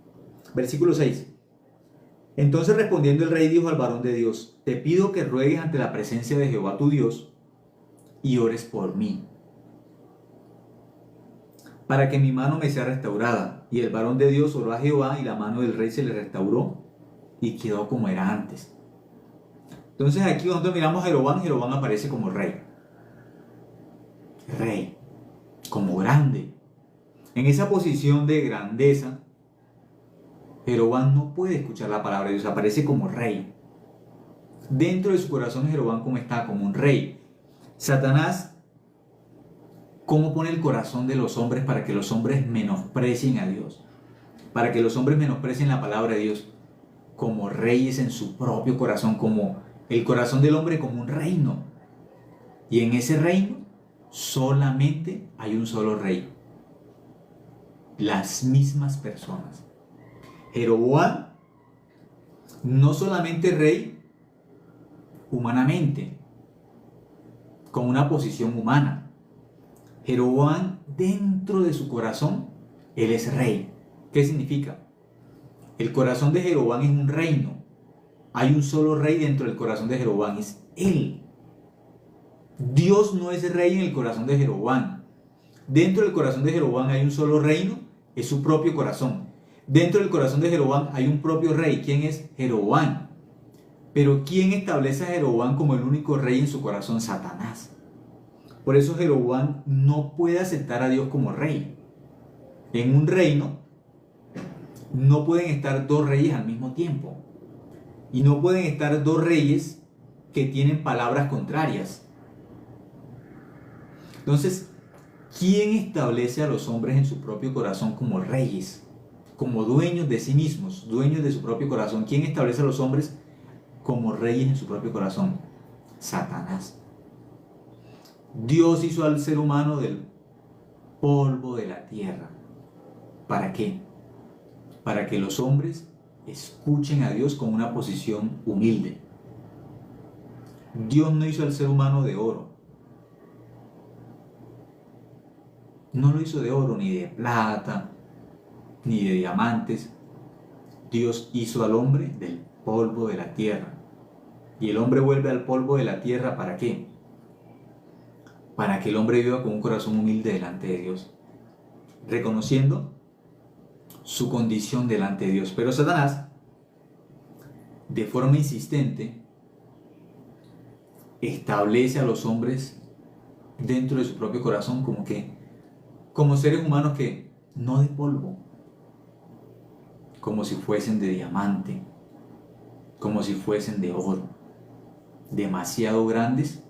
Versículo 6. Entonces respondiendo el rey dijo al varón de Dios, te pido que ruegues ante la presencia de Jehová tu Dios y ores por mí, para que mi mano me sea restaurada. Y el varón de Dios oró a Jehová y la mano del rey se le restauró y quedó como era antes. Entonces aquí cuando miramos a Jeroboam, Jeroboam aparece como rey. Rey, como grande. En esa posición de grandeza, Jeroboam no puede escuchar la palabra de Dios, aparece como rey. Dentro de su corazón Jeroboam como está, como un rey. Satanás, ¿cómo pone el corazón de los hombres para que los hombres menosprecien a Dios? Para que los hombres menosprecien la palabra de Dios. Como reyes en su propio corazón, como el corazón del hombre como un reino. Y en ese reino solamente hay un solo rey. Las mismas personas. Jeroboam, no solamente rey humanamente, con una posición humana. Jeroboam, dentro de su corazón, él es rey. ¿Qué significa? El corazón de Jeroboam es un reino. Hay un solo rey dentro del corazón de Jeroboam, es él. Dios no es rey en el corazón de Jeroboam. Dentro del corazón de Jeroboam hay un solo reino, es su propio corazón. Dentro del corazón de Jeroboam hay un propio rey. ¿Quién es? Jeroboam. Pero ¿quién establece a Jeroboam como el único rey en su corazón? Satanás. Por eso Jeroboam no puede aceptar a Dios como rey. En un reino no pueden estar dos reyes al mismo tiempo. Y no pueden estar dos reyes que tienen palabras contrarias. Entonces, ¿quién establece a los hombres en su propio corazón como reyes? Como dueños de sí mismos, dueños de su propio corazón. ¿Quién establece a los hombres como reyes en su propio corazón? Satanás. Dios hizo al ser humano del polvo de la tierra. ¿Para qué? Para que los hombres escuchen a Dios con una posición humilde. Dios no hizo al ser humano de oro. No lo hizo de oro, ni de plata, ni de diamantes. Dios hizo al hombre del polvo de la tierra. Y el hombre vuelve al polvo de la tierra, ¿para qué? Para que el hombre viva con un corazón humilde delante de Dios, reconociendo su condición delante de Dios. Pero Satanás, de forma insistente, establece a los hombres dentro de su propio corazón como seres humanos que no de polvo, como si fuesen de diamante, como si fuesen de oro, demasiado grandes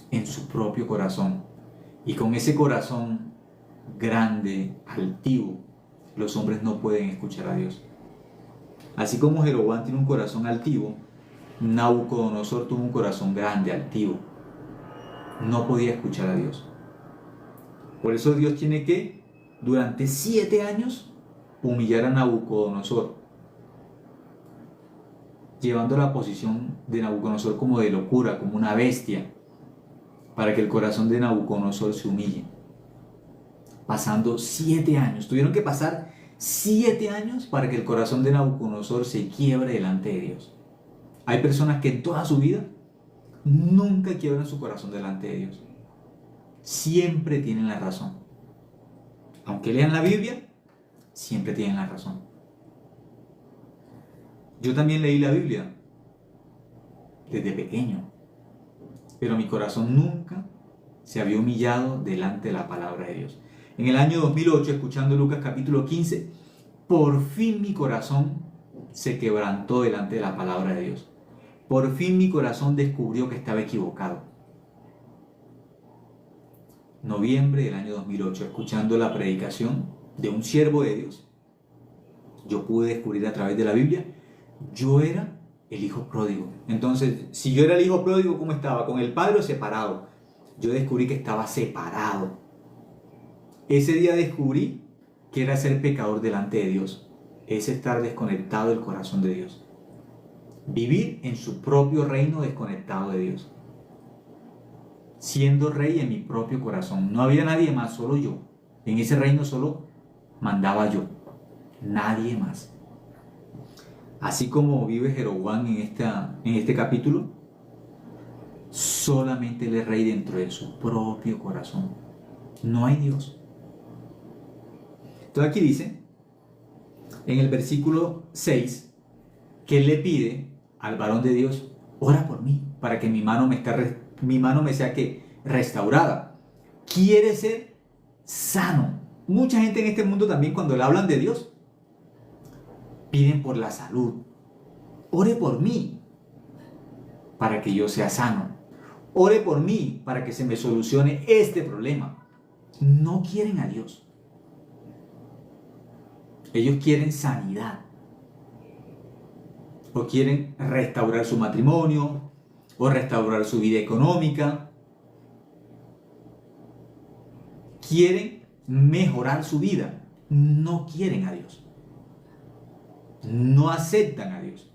en su propio corazón. Y con ese corazón grande, altivo, los hombres no pueden escuchar a Dios. Así como Jeroboam tiene un corazón altivo, Nabucodonosor tuvo un corazón grande, altivo. No podía escuchar a Dios. Por eso Dios tiene que, durante 7 años, humillar a Nabucodonosor, llevando la posición de Nabucodonosor como de locura, como una bestia, para que el corazón de Nabucodonosor se humille. Pasando 7 años, tuvieron que pasar 7 años para que el corazón de Nabucodonosor se quiebre delante de Dios. Hay personas que en toda su vida nunca quiebran su corazón delante de Dios. Siempre tienen la razón. Aunque lean la Biblia, siempre tienen la razón. Yo también leí la Biblia desde pequeño, pero mi corazón nunca se había humillado delante de la palabra de Dios. En el año 2008, escuchando Lucas capítulo 15, por fin mi corazón se quebrantó delante de la palabra de Dios. Por fin mi corazón descubrió que estaba equivocado. noviembre del año 2008, escuchando la predicación de un siervo de Dios, yo pude descubrir a través de la Biblia, yo era el hijo pródigo. Entonces, si yo era el hijo pródigo, ¿cómo estaba? ¿Con el padre o separado? Yo descubrí que estaba separado. Ese día descubrí que era ser pecador delante de Dios. Es estar desconectado del corazón de Dios. Vivir en su propio reino desconectado de Dios. Siendo rey en mi propio corazón. No había nadie más, solo yo. En ese reino solo mandaba yo. Nadie más. Así como vive Jeroboam en este capítulo, solamente él es rey dentro de su propio corazón. No hay Dios. Entonces aquí dice, en el versículo 6, que él le pide al varón de Dios, ora por mí, para que mi mano me sea que restaurada. Quiere ser sano. Mucha gente en este mundo también, cuando le hablan de Dios, piden por la salud. Ore por mí para que yo sea sano. Ore por mí para que se me solucione este problema. No quieren a Dios. Ellos quieren sanidad. O quieren restaurar su matrimonio, o restaurar su vida económica. Quieren mejorar su vida. No quieren a Dios. No aceptan a Dios.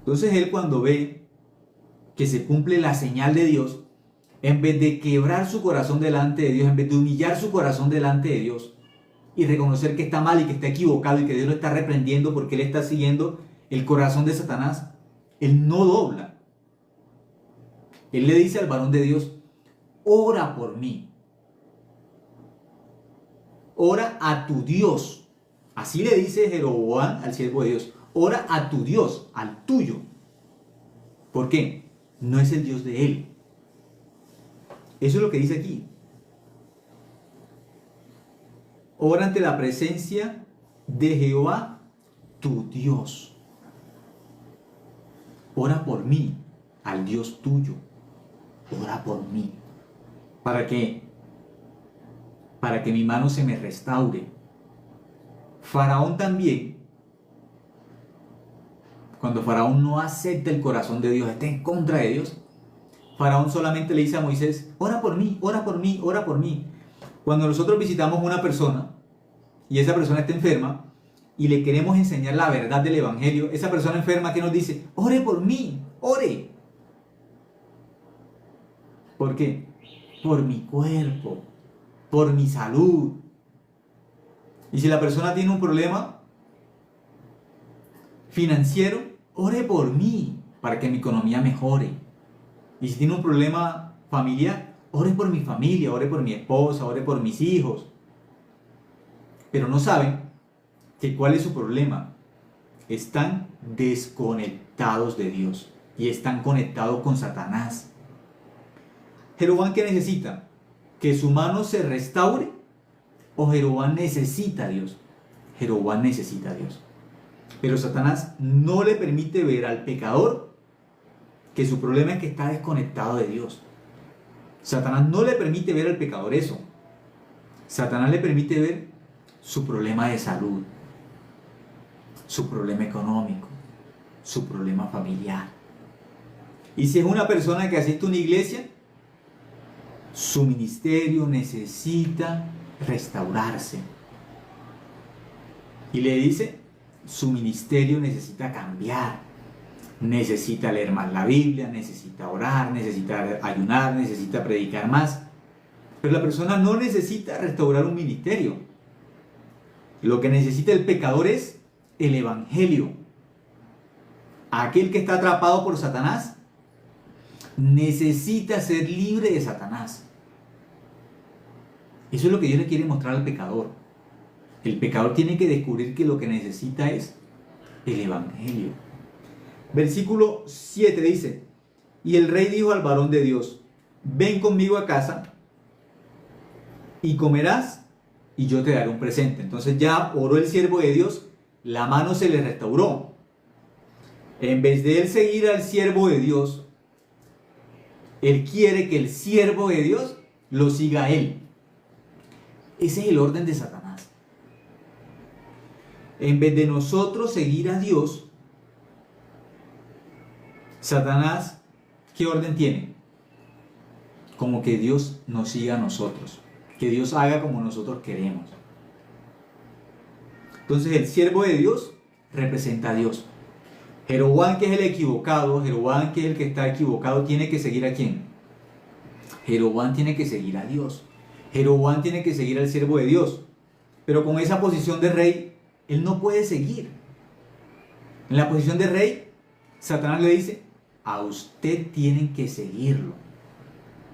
Entonces él, cuando ve que se cumple la señal de Dios, en vez de quebrar su corazón delante de Dios, en vez de humillar su corazón delante de Dios y reconocer que está mal y que está equivocado y que Dios lo está reprendiendo porque él está siguiendo el corazón de Satanás, él no dobla. Él le dice al varón de Dios, ora por mí. Ora a tu Dios. Así le dice Jeroboam al siervo de Dios. Ora a tu Dios, al tuyo. ¿Por qué? No es el Dios de él. Eso es lo que dice aquí. Ora ante la presencia de Jehová, tu Dios. Ora por mí, al Dios tuyo. Ora por mí. ¿Para qué? Para que mi mano se me restaure. Faraón también, cuando Faraón no acepta el corazón de Dios, está en contra de Dios, Faraón solamente le dice a Moisés, ora por mí, ora por mí, ora por mí. Cuando nosotros visitamos una persona y esa persona está enferma y le queremos enseñar la verdad del Evangelio, esa persona enferma que nos dice, ore por mí, ore. ¿Por qué? Por mi cuerpo, por mi salud. Y si la persona tiene un problema financiero, ore por mí para que mi economía mejore. Y si tiene un problema familiar, ore por mi familia, ore por mi esposa, ore por mis hijos. Pero no saben que cuál es su problema. Están desconectados de Dios y están conectados con Satanás. Jeroboam, ¿qué necesita? ¿Que su mano se restaure? ¿O Jeroboam necesita a Dios? Jeroboam necesita a Dios. Pero Satanás no le permite ver al pecador que su problema es que está desconectado de Dios. Satanás no le permite ver al pecador eso. Satanás le permite ver su problema de salud, su problema económico, su problema familiar. Y si es una persona que asiste a una iglesia, su ministerio necesita restaurarse. Y le dice, su ministerio necesita cambiar. Necesita leer más la Biblia, necesita orar, necesita ayunar, necesita predicar más. Pero la persona no necesita restaurar un ministerio. Lo que necesita el pecador es el Evangelio. Aquel que está atrapado por Satanás necesita ser libre de Satanás. Eso es lo que Dios le quiere mostrar al pecador. El pecador tiene que descubrir que lo que necesita es el Evangelio. Versículo 7 dice, y el rey dijo al varón de Dios, ven conmigo a casa y comerás y yo te daré un presente. Entonces ya oró el siervo de Dios, la mano se le restauró. En vez de él seguir al siervo de Dios, él quiere que el siervo de Dios lo siga a él. Ese es el orden de Satanás. En vez de nosotros seguir a Dios, Satanás, ¿qué orden tiene? Como que Dios nos siga a nosotros, que Dios haga como nosotros queremos. Entonces el siervo de Dios representa a Dios. Jeroboam, que es el equivocado, Jeroboam, que es el que está equivocado, tiene que seguir ¿a quién? Jeroboam tiene que seguir a Dios. Jeroboam tiene que seguir al siervo de Dios. Pero con esa posición de rey, él no puede seguir. En la posición de rey, Satanás le dice, a usted tienen que seguirlo.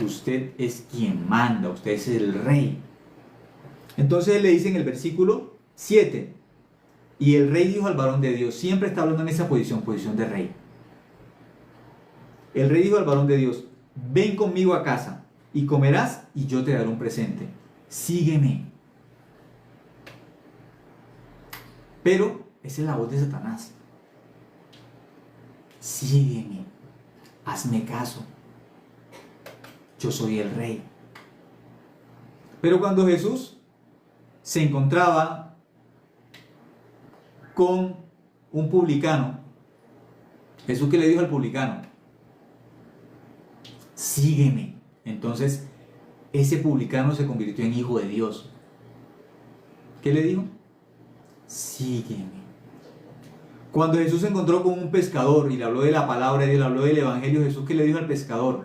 Usted es quien manda, usted es el rey. Entonces él le dice en el versículo 7, y el rey dijo al varón de Dios, siempre está hablando en esa posición de rey. El rey dijo al varón de Dios, ven conmigo a casa y comerás y yo te daré un presente. Sígueme. Pero esa es la voz de Satanás. Sígueme. Hazme caso. Yo soy el rey. Pero cuando Jesús se encontraba con un publicano, Jesús, ¿qué le dijo al publicano? Sígueme. Entonces ese publicano se convirtió en hijo de Dios. ¿Qué le dijo? Sígueme. Cuando Jesús se encontró con un pescador y le habló de la palabra de Dios, le habló del evangelio, Jesús, ¿qué le dijo al pescador?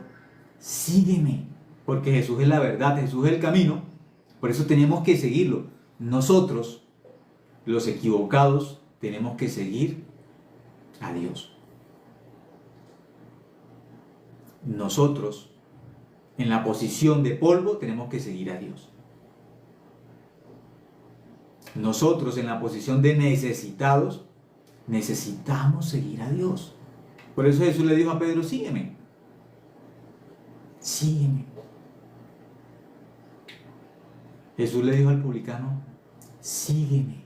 Sígueme, porque Jesús es la verdad, Jesús es el camino, por eso tenemos que seguirlo. Nosotros, los equivocados, tenemos que seguir a Dios. Nosotros, en la posición de polvo, tenemos que seguir a Dios. Nosotros, en la posición de necesitados, necesitamos seguir a Dios. Por eso Jesús le dijo a Pedro, sígueme. Sígueme. Jesús le dijo al publicano, sígueme.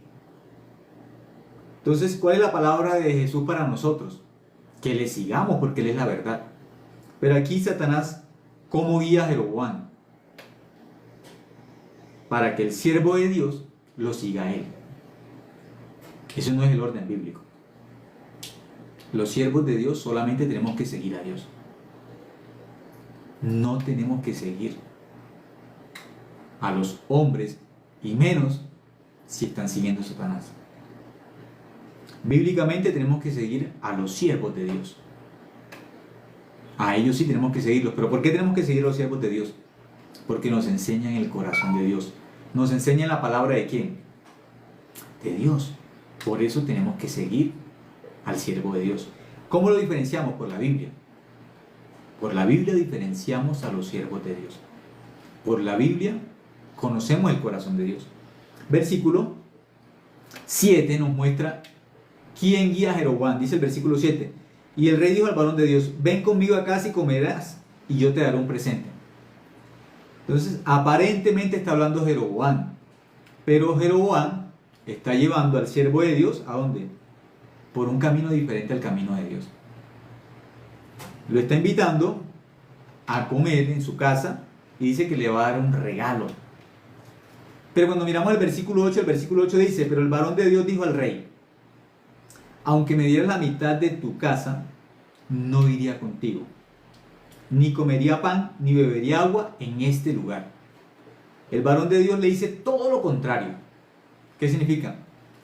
Entonces, ¿cuál es la palabra de Jesús para nosotros? Que le sigamos porque Él es la verdad. Pero aquí Satanás, ¿cómo guía a Jeroboam? Para que el siervo de Dios lo siga a él. Eso no es el orden bíblico. Los siervos de Dios solamente tenemos que seguir a Dios. No tenemos que seguir a los hombres, y menos si están siguiendo a Satanás. Bíblicamente tenemos que seguir a los siervos de Dios. A ellos sí tenemos que seguirlos. ¿Pero por qué tenemos que seguir a los siervos de Dios? Porque nos enseñan el corazón de Dios. Nos enseñan la palabra de ¿quién? De Dios. Por eso tenemos que seguir al siervo de Dios. ¿Cómo lo diferenciamos? Por la Biblia. Por la Biblia diferenciamos a los siervos de Dios. Por la Biblia conocemos el corazón de Dios. Versículo 7 nos muestra quién guía a Jeroboam. Dice el versículo 7. Y el rey dijo al varón de Dios, ven conmigo a casa y comerás, y yo te daré un presente. Entonces, aparentemente está hablando Jeroboam, pero Jeroboam está llevando al siervo de Dios, ¿a dónde? Por un camino diferente al camino de Dios. Lo está invitando a comer en su casa y dice que le va a dar un regalo. Pero cuando miramos el versículo 8 dice, pero el varón de Dios dijo al rey, aunque me dieras la mitad de tu casa, no iría contigo, ni comería pan, ni bebería agua en este lugar. El varón de Dios le dice todo lo contrario. ¿Qué significa?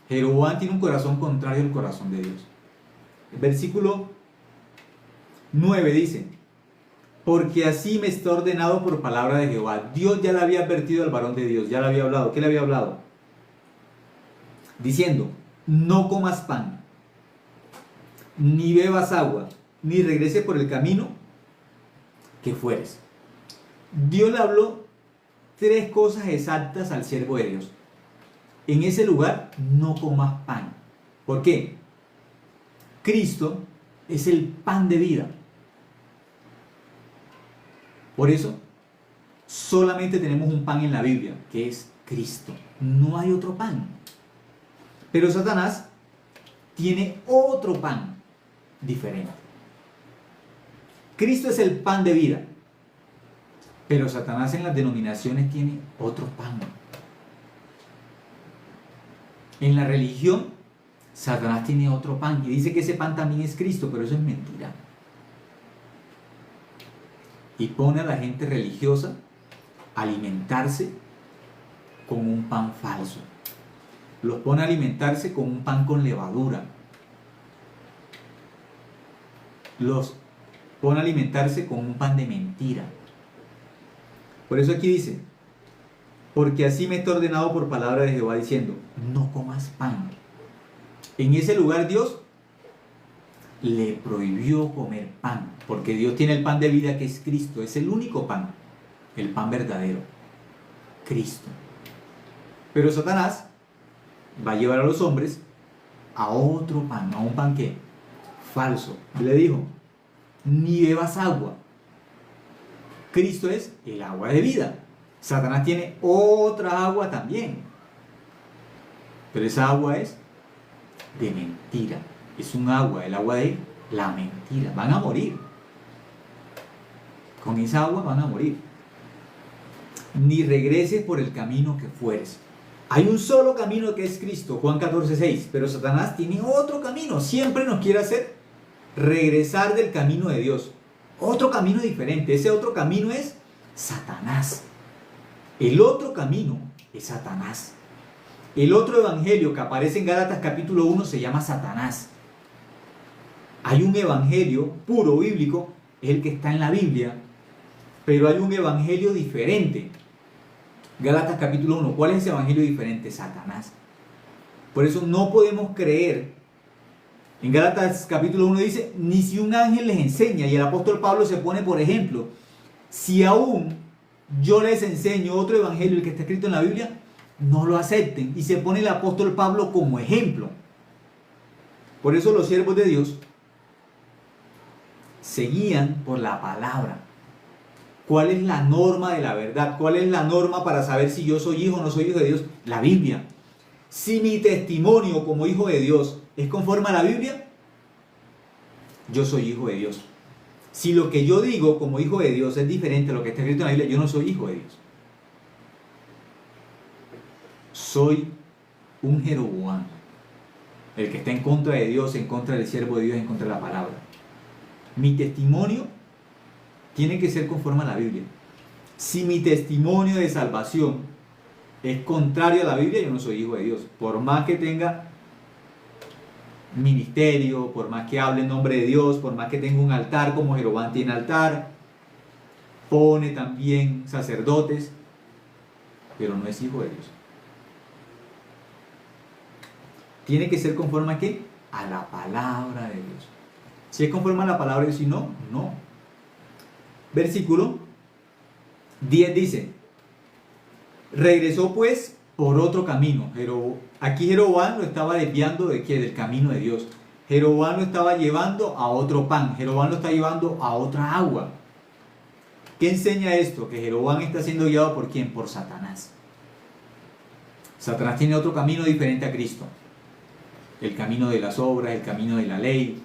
Jeroboam tiene un corazón contrario al corazón de Dios. El versículo 9 dice, porque así me está ordenado por palabra de Jehová. Dios ya le había advertido al varón de Dios, ya le había hablado. ¿Qué le había hablado? Diciendo, no comas pan, ni bebas agua, ni regrese por el camino que fueres. Dios le habló 3 cosas exactas al siervo de Dios. En ese lugar no comas pan. ¿Por qué? Cristo es el pan de vida. Por eso, solamente tenemos un pan en la Biblia, que es Cristo. No hay otro pan. Pero Satanás tiene otro pan diferente. Cristo es el pan de vida. Pero Satanás en las denominaciones tiene otro pan. En la religión, Satanás tiene otro pan y dice que ese pan también es Cristo, pero eso es mentira. Y pone a la gente religiosa a alimentarse con un pan falso. Los pone a alimentarse con un pan con levadura. Los pone a alimentarse con un pan de mentira. Por eso aquí dice, porque así me está ordenado por palabra de Jehová diciendo, no comas pan. En ese lugar Dios le prohibió comer pan, porque Dios tiene el pan de vida que es Cristo, es el único pan, el pan verdadero, Cristo. Pero Satanás va a llevar a los hombres a otro pan, a un pan que falso. Le dijo, ni bebas agua. Cristo es el agua de vida. Satanás tiene otra agua también, pero esa agua es de mentira. Es un agua, el agua de la mentira. Van a morir. Con esa agua van a morir. Ni regreses por el camino que fueres. Hay un solo camino que es Cristo, Juan 14:6. Pero Satanás tiene otro camino. Siempre nos quiere hacer regresar del camino de Dios. Otro camino diferente. Ese otro camino es Satanás. El otro camino es Satanás. El otro evangelio que aparece en Gálatas capítulo 1 se llama Satanás. Hay un evangelio puro bíblico, es el que está en la Biblia, pero hay un evangelio diferente. Gálatas capítulo 1, ¿cuál es ese evangelio diferente? Satanás. Por eso no podemos creer. En Gálatas capítulo 1 dice, ni si un ángel les enseña, y el apóstol Pablo se pone por ejemplo, si aún yo les enseño otro evangelio, el que está escrito en la Biblia, no lo acepten. Y se pone el apóstol Pablo como ejemplo. Por eso los siervos de Dios se guían por la palabra. ¿Cuál es la norma de la verdad? ¿Cuál es la norma para saber si yo soy hijo o no soy hijo de Dios? La Biblia. Si mi testimonio como hijo de Dios es conforme a la Biblia, yo soy hijo de Dios. Si lo que yo digo como hijo de Dios es diferente a lo que está escrito en la Biblia, yo no soy hijo de Dios. Soy un Jeroboam, el que está en contra de Dios, en contra del siervo de Dios, en contra de la palabra. Mi testimonio tiene que ser conforme a la Biblia. Si mi testimonio de salvación es contrario a la Biblia, yo no soy hijo de Dios. Por más que tenga ministerio, por más que hable en nombre de Dios, por más que tenga un altar como Jeroboam tiene altar, pone también sacerdotes, pero no es hijo de Dios. Tiene que ser conforme a ¿qué? A la palabra de Dios. Si es conforme a la palabra de Dios, si no, no. Versículo 10 dice, regresó pues por otro camino. Aquí Jeroboam lo estaba desviando de ¿qué? Del camino de Dios. Jeroboam lo estaba llevando a otro pan. Jeroboam lo está llevando a otra agua. ¿Qué enseña esto? Que Jeroboam está siendo guiado ¿por quién? Por Satanás. Satanás tiene otro camino diferente a Cristo. El camino de las obras, el camino de la ley,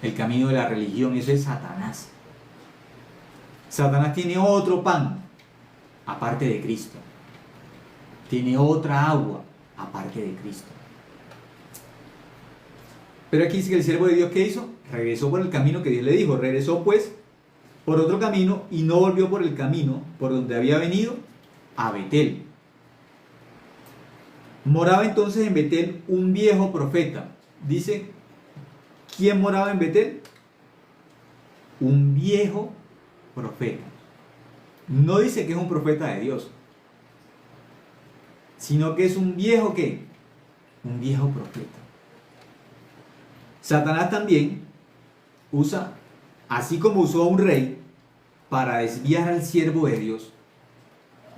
el camino de la religión, eso es Satanás. Satanás tiene otro pan, aparte de Cristo. Tiene otra agua, aparte de Cristo. Pero aquí dice que el siervo de Dios, ¿qué hizo? Regresó por el camino que Dios le dijo. Regresó pues por otro camino y no volvió por el camino por donde había venido a Betel. Moraba entonces en Betel un viejo profeta. Dice, ¿quién moraba en Betel? Un viejo profeta. No dice que es un profeta de Dios, sino que es un viejo ¿qué? Un viejo profeta. Satanás también usa, así como usó a un rey para desviar al siervo de Dios,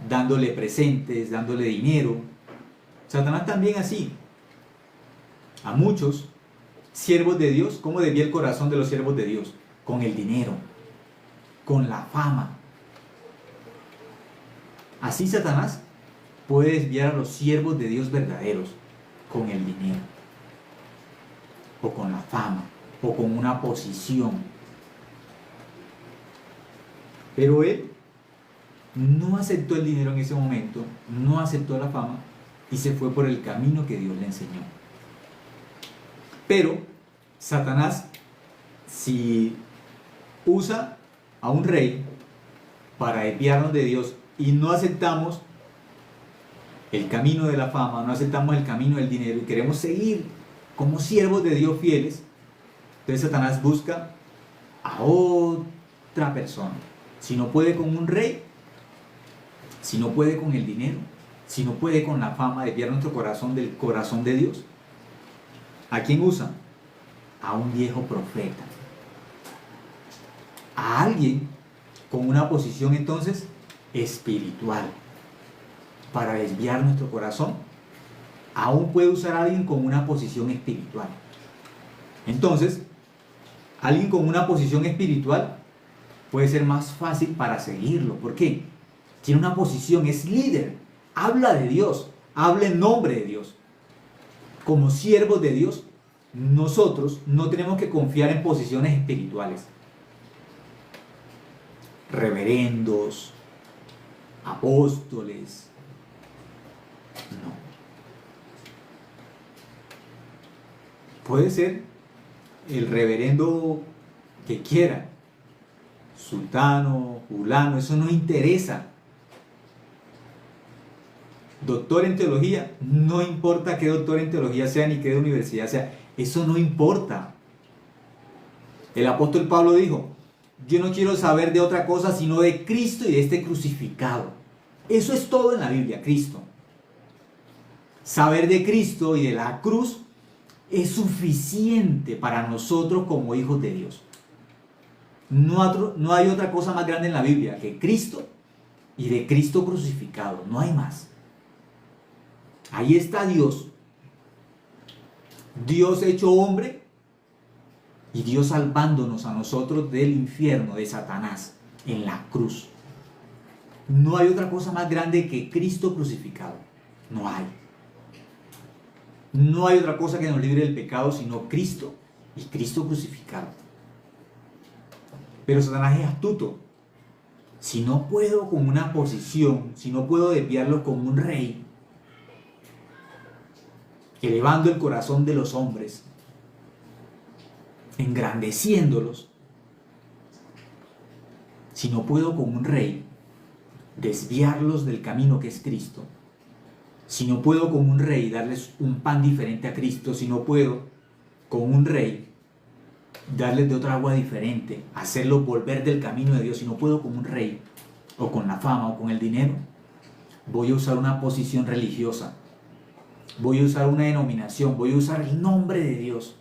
dándole presentes, dándole dinero. Satanás también así, a muchos siervos de Dios, ¿cómo desvía el corazón de los siervos de Dios? Con el dinero, con la fama. Así Satanás puede desviar a los siervos de Dios verdaderos con el dinero, o con la fama, o con una posición. Pero él no aceptó el dinero en ese momento, no aceptó la fama y se fue por el camino que Dios le enseñó. Pero Satanás, si usa a un rey para desviarnos de Dios y no aceptamos el camino de la fama, no aceptamos el camino del dinero y queremos seguir como siervos de Dios fieles, entonces Satanás busca a otra persona. Si no puede con un rey, si no puede con el dinero, si no puede con la fama, desviar nuestro corazón del corazón de Dios, ¿a quién usa? A un viejo profeta, a alguien con una posición entonces espiritual para desviar nuestro corazón. Aún puede usar a alguien con una posición espiritual. Entonces, alguien con una posición espiritual puede ser más fácil para seguirlo. ¿Por qué? Tiene una posición, es líder, habla de Dios, habla en nombre de Dios. Como siervos de Dios, nosotros no tenemos que confiar en posiciones espirituales. Reverendos, apóstoles, no. Puede ser el reverendo que quiera, sultano, fulano, eso no interesa. Doctor en teología, no importa qué doctor en teología sea ni qué universidad sea, eso no importa. El apóstol Pablo dijo: yo no quiero saber de otra cosa sino de Cristo y de este crucificado. Eso es todo en la Biblia, Cristo. Saber de Cristo y de la cruz es suficiente para nosotros como hijos de Dios. No hay otra cosa más grande en la Biblia que Cristo y de Cristo crucificado. No hay más. Ahí está Dios. Dios hecho hombre y Dios salvándonos a nosotros del infierno, de Satanás, en la cruz. No hay otra cosa más grande que Cristo crucificado. No hay. No hay otra cosa que nos libre del pecado sino Cristo y Cristo crucificado. Pero Satanás es astuto. Si no puedo con una posición, si no puedo desviarlo como un rey, elevando el corazón de los hombres, engrandeciéndolos, si no puedo con un rey desviarlos del camino que es Cristo, si no puedo con un rey darles un pan diferente a Cristo, si no puedo con un rey darles de otra agua diferente, hacerlos volver del camino de Dios, si no puedo con un rey o con la fama o con el dinero, voy a usar una posición religiosa, voy a usar una denominación, voy a usar el nombre de Dios.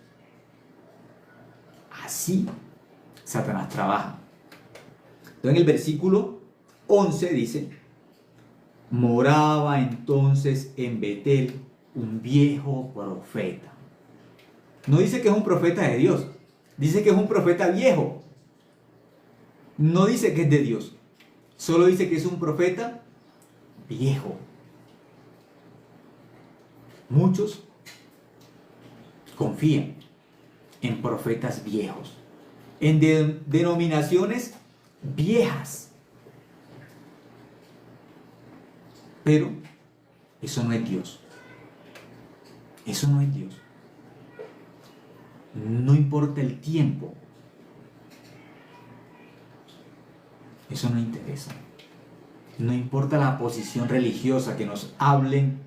Así Satanás trabaja. Entonces en el versículo 11 dice: moraba entonces en Betel un viejo profeta. No dice que es un profeta de Dios, dice que es un profeta viejo. No dice que es de Dios, solo dice que es un profeta viejo. Muchos confían en profetas viejos, en denominaciones viejas. Pero eso no es Dios. Eso no es Dios. No importa el tiempo. Eso no interesa. No importa la posición religiosa, que nos hablen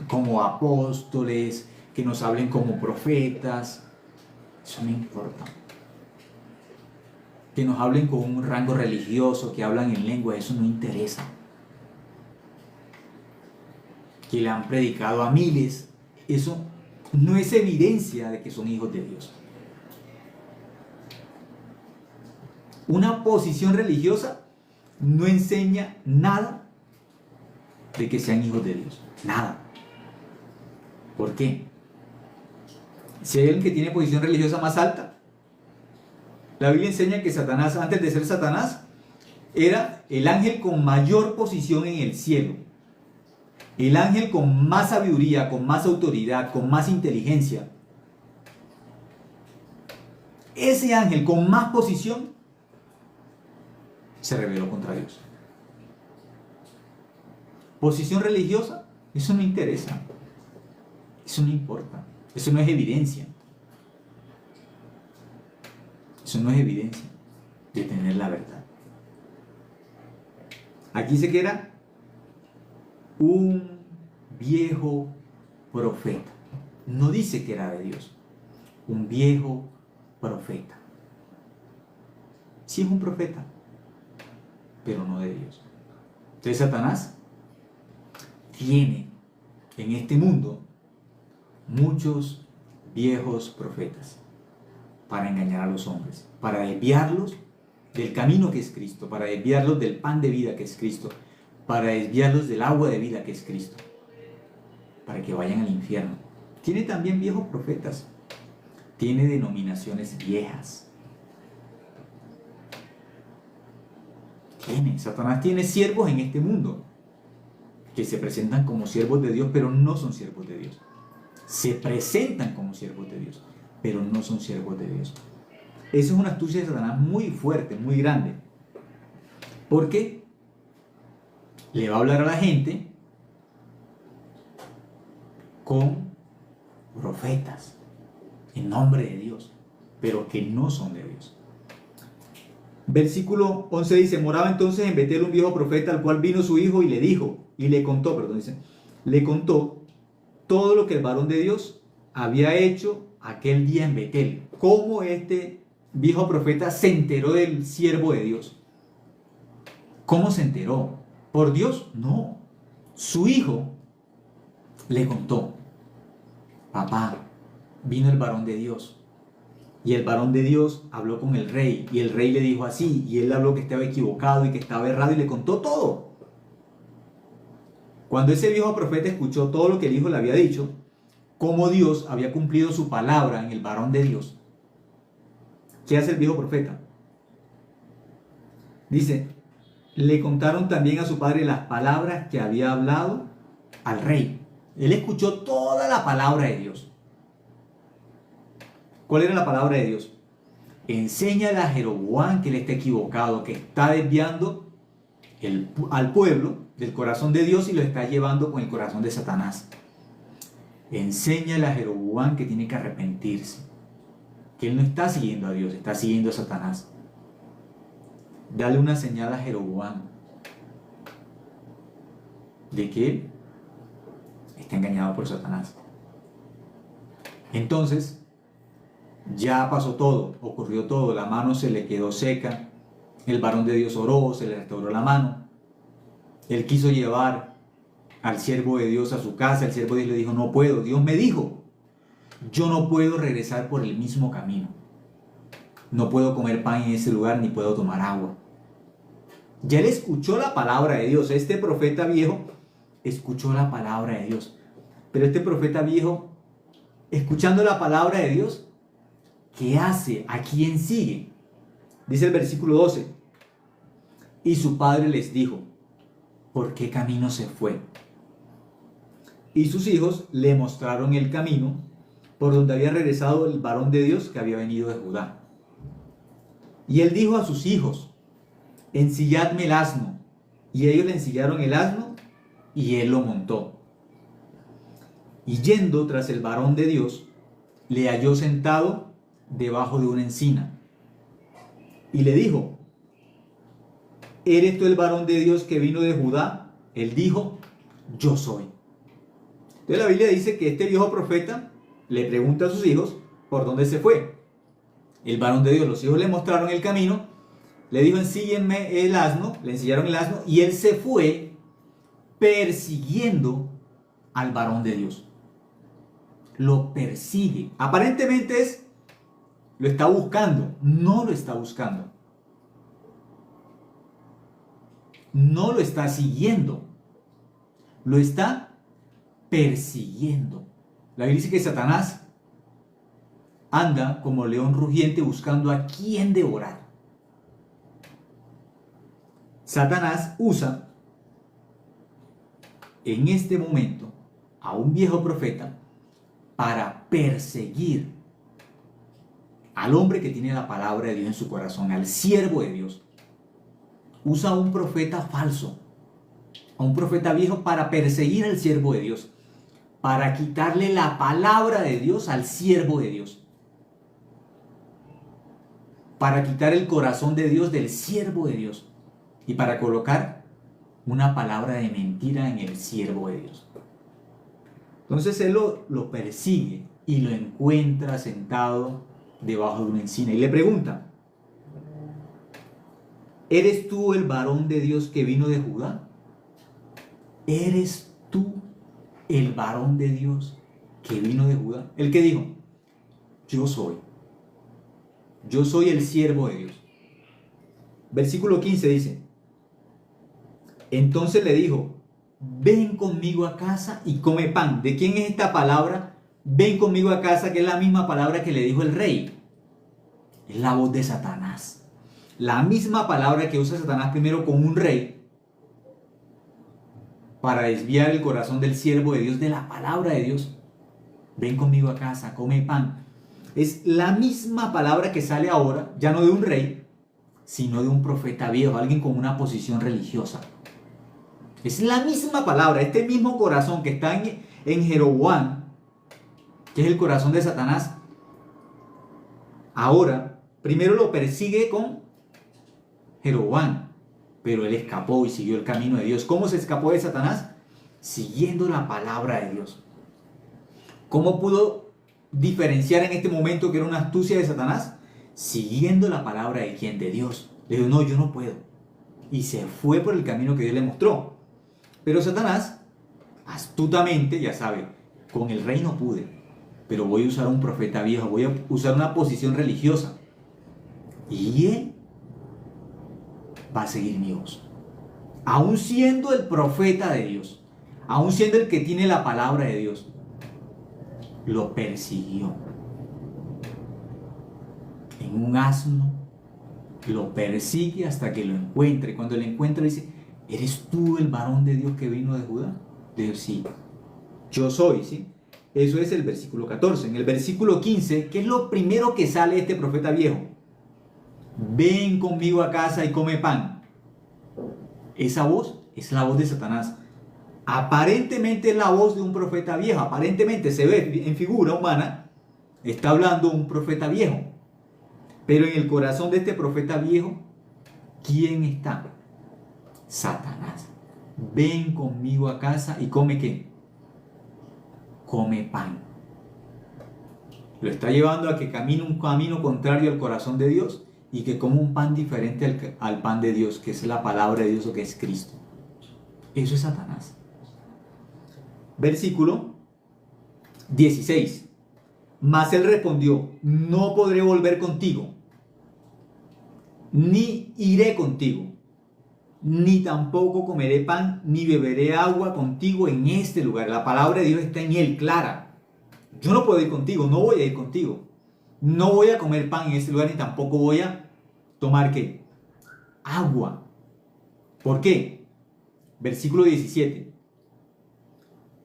como apóstoles, que nos hablen como profetas. Eso no importa. Que nos hablen con un rango religioso, que hablan en lengua, eso no interesa. Que le han predicado a miles, eso no es evidencia de que son hijos de Dios. Una posición religiosa no enseña nada de que sean hijos de Dios. Nada. ¿Por qué? Si hay alguien que tiene posición religiosa más alta, la Biblia enseña que Satanás, antes de ser Satanás, era el ángel con mayor posición en el cielo. El ángel con más sabiduría, con más autoridad, con más inteligencia. Ese ángel con más posición se rebeló contra Dios. Posición religiosa, eso no interesa, eso no importa, eso no es evidencia. Eso no es evidencia de tener la verdad. Aquí dice que era un viejo profeta. No dice que era de Dios. Un viejo profeta. Sí es un profeta, pero no de Dios. Entonces Satanás tiene en este mundo muchos viejos profetas para engañar a los hombres, para desviarlos del camino que es Cristo, para desviarlos del pan de vida que es Cristo, para desviarlos del agua de vida que es Cristo, para que vayan al infierno. Tiene también viejos profetas, tiene denominaciones viejas. Satanás tiene siervos en este mundo que se presentan como siervos de Dios, pero no son siervos de Dios. Se presentan como siervos de Dios, pero no son siervos de Dios. Eso es una astucia de Satanás muy fuerte, muy grande. Porque le va a hablar a la gente con profetas en nombre de Dios, pero que no son de Dios. Versículo 11 dice: moraba entonces en Betel un viejo profeta, al cual vino su hijo y le contó todo lo que el varón de Dios había hecho aquel día en Betel. ¿Cómo este viejo profeta se enteró del siervo de Dios? ¿Cómo se enteró? ¿Por Dios? No. Su hijo le contó: papá, vino el varón de Dios. Y el varón de Dios habló con el rey, y el rey le dijo así, y él habló que estaba equivocado y que estaba errado, y le contó todo. Cuando ese viejo profeta escuchó todo lo que el hijo le había dicho, cómo Dios había cumplido su palabra en el varón de Dios, ¿qué hace el viejo profeta? Dice: le contaron también a su padre las palabras que había hablado al rey. Él escuchó toda la palabra de Dios. ¿Cuál era la palabra de Dios? Enséñale a Jeroboam que él está equivocado, que está desviando al pueblo del corazón de Dios y lo está llevando con el corazón de Satanás. Enséñale a Jeroboam que tiene que arrepentirse, que él no está siguiendo a Dios, está siguiendo a Satanás. Dale una señal a Jeroboam de que él está engañado por Satanás. Entonces, ya pasó todo, ocurrió todo, la mano se le quedó seca, el varón de Dios oró, se le restauró la mano. Él quiso llevar al siervo de Dios a su casa, el siervo de Dios le dijo: no puedo. Dios me dijo: yo no puedo regresar por el mismo camino. No puedo comer pan en ese lugar, ni puedo tomar agua. Ya él escuchó la palabra de Dios. Este profeta viejo escuchó la palabra de Dios. Pero este profeta viejo, escuchando la palabra de Dios, ¿qué hace? ¿A quién sigue? Dice el versículo 12: y su padre les dijo: ¿por qué camino se fue? Y sus hijos le mostraron el camino por donde había regresado el varón de Dios que había venido de Judá. Y él dijo a sus hijos: ensilladme el asno. Y ellos le ensillaron el asno y él lo montó. Y yendo tras el varón de Dios, le halló sentado debajo de una encina. Y le dijo: ¿eres tú el varón de Dios que vino de Judá? Él dijo: yo soy. Entonces la Biblia dice que este viejo profeta le pregunta a sus hijos por dónde se fue. El varón de Dios, los hijos le mostraron el camino, le dijo: ensíllenme el asno, le ensillaron el asno, y él se fue persiguiendo al varón de Dios. Lo persigue. Aparentemente lo está buscando. No lo está buscando. No lo está siguiendo. Lo está persiguiendo. La Biblia dice que Satanás anda como león rugiente buscando a quien devorar. Satanás usa en este momento a un viejo profeta para perseguir al hombre que tiene la palabra de Dios en su corazón, al siervo de Dios, usa a un profeta falso, a un profeta viejo para perseguir al siervo de Dios, para quitarle la palabra de Dios al siervo de Dios, para quitar el corazón de Dios del siervo de Dios y para colocar una palabra de mentira en el siervo de Dios. Entonces él lo persigue y lo encuentra sentado debajo de una encina y le pregunta: ¿eres tú el varón de Dios que vino de Judá? ¿Eres tú el varón de Dios que vino de Judá? El que dijo: yo soy el siervo de Dios. Versículo 15 dice: entonces le dijo: ven conmigo a casa y come pan. ¿De quién es esta palabra? Ven conmigo a casa, que es la misma palabra que le dijo el rey. Es la voz de Satanás. La misma palabra que usa Satanás primero con un rey para desviar el corazón del siervo de Dios de la palabra de Dios. Ven conmigo a casa, come pan. Es la misma palabra que sale ahora, ya no de un rey, sino de un profeta viejo, alguien con una posición religiosa. Es la misma palabra, este mismo corazón que está en Jeroboam, que es el corazón de Satanás. Ahora, primero lo persigue con Jeroboam, pero él escapó y siguió el camino de Dios. ¿Cómo se escapó de Satanás? Siguiendo la palabra de Dios. ¿Cómo pudo diferenciar en este momento que era una astucia de Satanás? Siguiendo la palabra de ¿quién? De Dios. Le dijo: no, yo no puedo. Y se fue por el camino que Dios le mostró. Pero Satanás, astutamente, ya sabe, con el rey no pude, pero voy a usar un profeta viejo, voy a usar una posición religiosa. Y él va a seguir mi voz. Aún siendo el profeta de Dios, aún siendo el que tiene la palabra de Dios, lo persiguió. En un asno, lo persigue hasta que lo encuentre. Cuando lo encuentra, le dice: ¿eres tú el varón de Dios que vino de Judá? Le digo: sí, yo soy, ¿sí? Eso es el versículo 14. En el versículo 15, ¿qué es lo primero que sale de este profeta viejo? Ven conmigo a casa y come pan. Esa voz es la voz de Satanás. Aparentemente es la voz de un profeta viejo. Aparentemente se ve en figura humana, está hablando un profeta viejo. Pero en el corazón de este profeta viejo, ¿quién está? Satanás. Ven conmigo a casa y come ¿qué? Come pan. Lo está llevando a que camine un camino contrario al corazón de Dios y que coma un pan diferente al pan de Dios, que es la palabra de Dios o que es Cristo. Eso es Satanás. Versículo 16. Mas él respondió: no podré volver contigo, ni iré contigo, ni tampoco comeré pan, ni beberé agua contigo en este lugar. La palabra de Dios está en él, clara. Yo no puedo ir contigo, no voy a ir contigo. No voy a comer pan en este lugar, ni tampoco voy a tomar ¿qué? Agua. ¿Por qué? Versículo 17.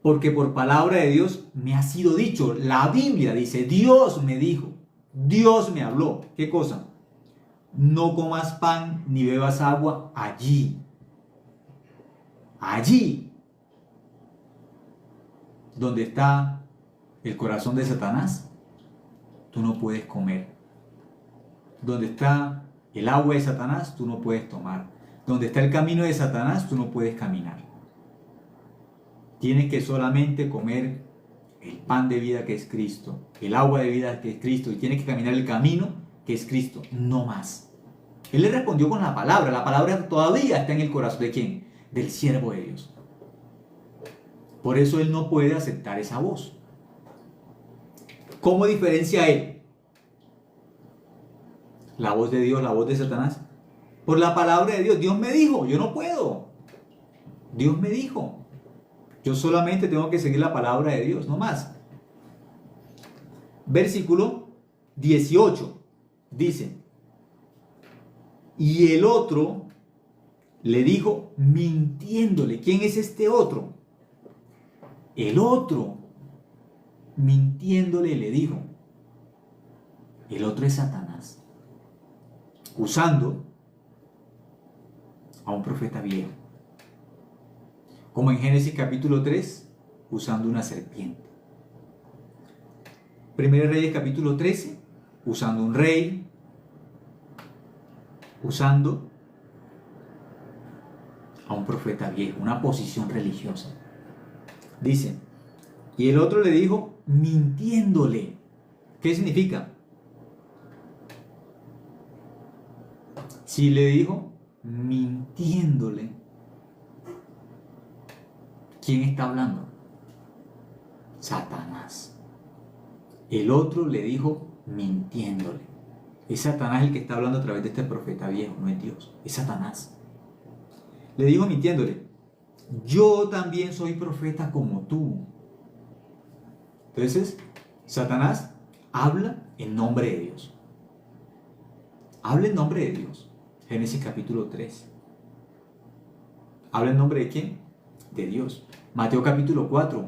Porque por palabra de Dios me ha sido dicho. La Biblia dice: Dios me dijo, Dios me habló. ¿Qué cosa? No comas pan ni bebas agua allí. Allí donde está el corazón de Satanás, tú no puedes comer. Donde está el agua de Satanás, tú no puedes tomar. Donde está el camino de Satanás, tú no puedes caminar. Tienes que solamente comer el pan de vida que es Cristo, el agua de vida que es Cristo, y tienes que caminar el camino que es Cristo, no más. Él le respondió con la palabra todavía está en el corazón ¿de quién? Del siervo de Dios. Por eso él no puede aceptar esa voz. ¿Cómo diferencia él la voz de Dios, la voz de Satanás? Por la palabra de Dios. Dios me dijo, yo no puedo. Dios me dijo. Yo solamente tengo que seguir la palabra de Dios, no más. Versículo 18 dice: y el otro le dijo mintiéndole. ¿Quién es este otro? El otro mintiéndole le dijo. El otro es Satanás. Usando a un profeta viejo. Como en Génesis capítulo 3, usando una serpiente. Primero Reyes capítulo 13, usando un rey, usando a un profeta viejo, una posición religiosa. Dice, y el otro le dijo, mintiéndole. ¿Qué significa? Si le dijo, mintiéndole, ¿quién está hablando? Satanás. El otro le dijo, mintiéndole. Es Satanás el que está hablando a través de este profeta viejo, no es Dios, es Satanás. Le dijo mintiéndole, yo también soy profeta como tú. Entonces, Satanás habla en nombre de Dios. Habla en nombre de Dios. Génesis capítulo 3. ¿Habla en nombre de quién? De Dios. Mateo capítulo 4.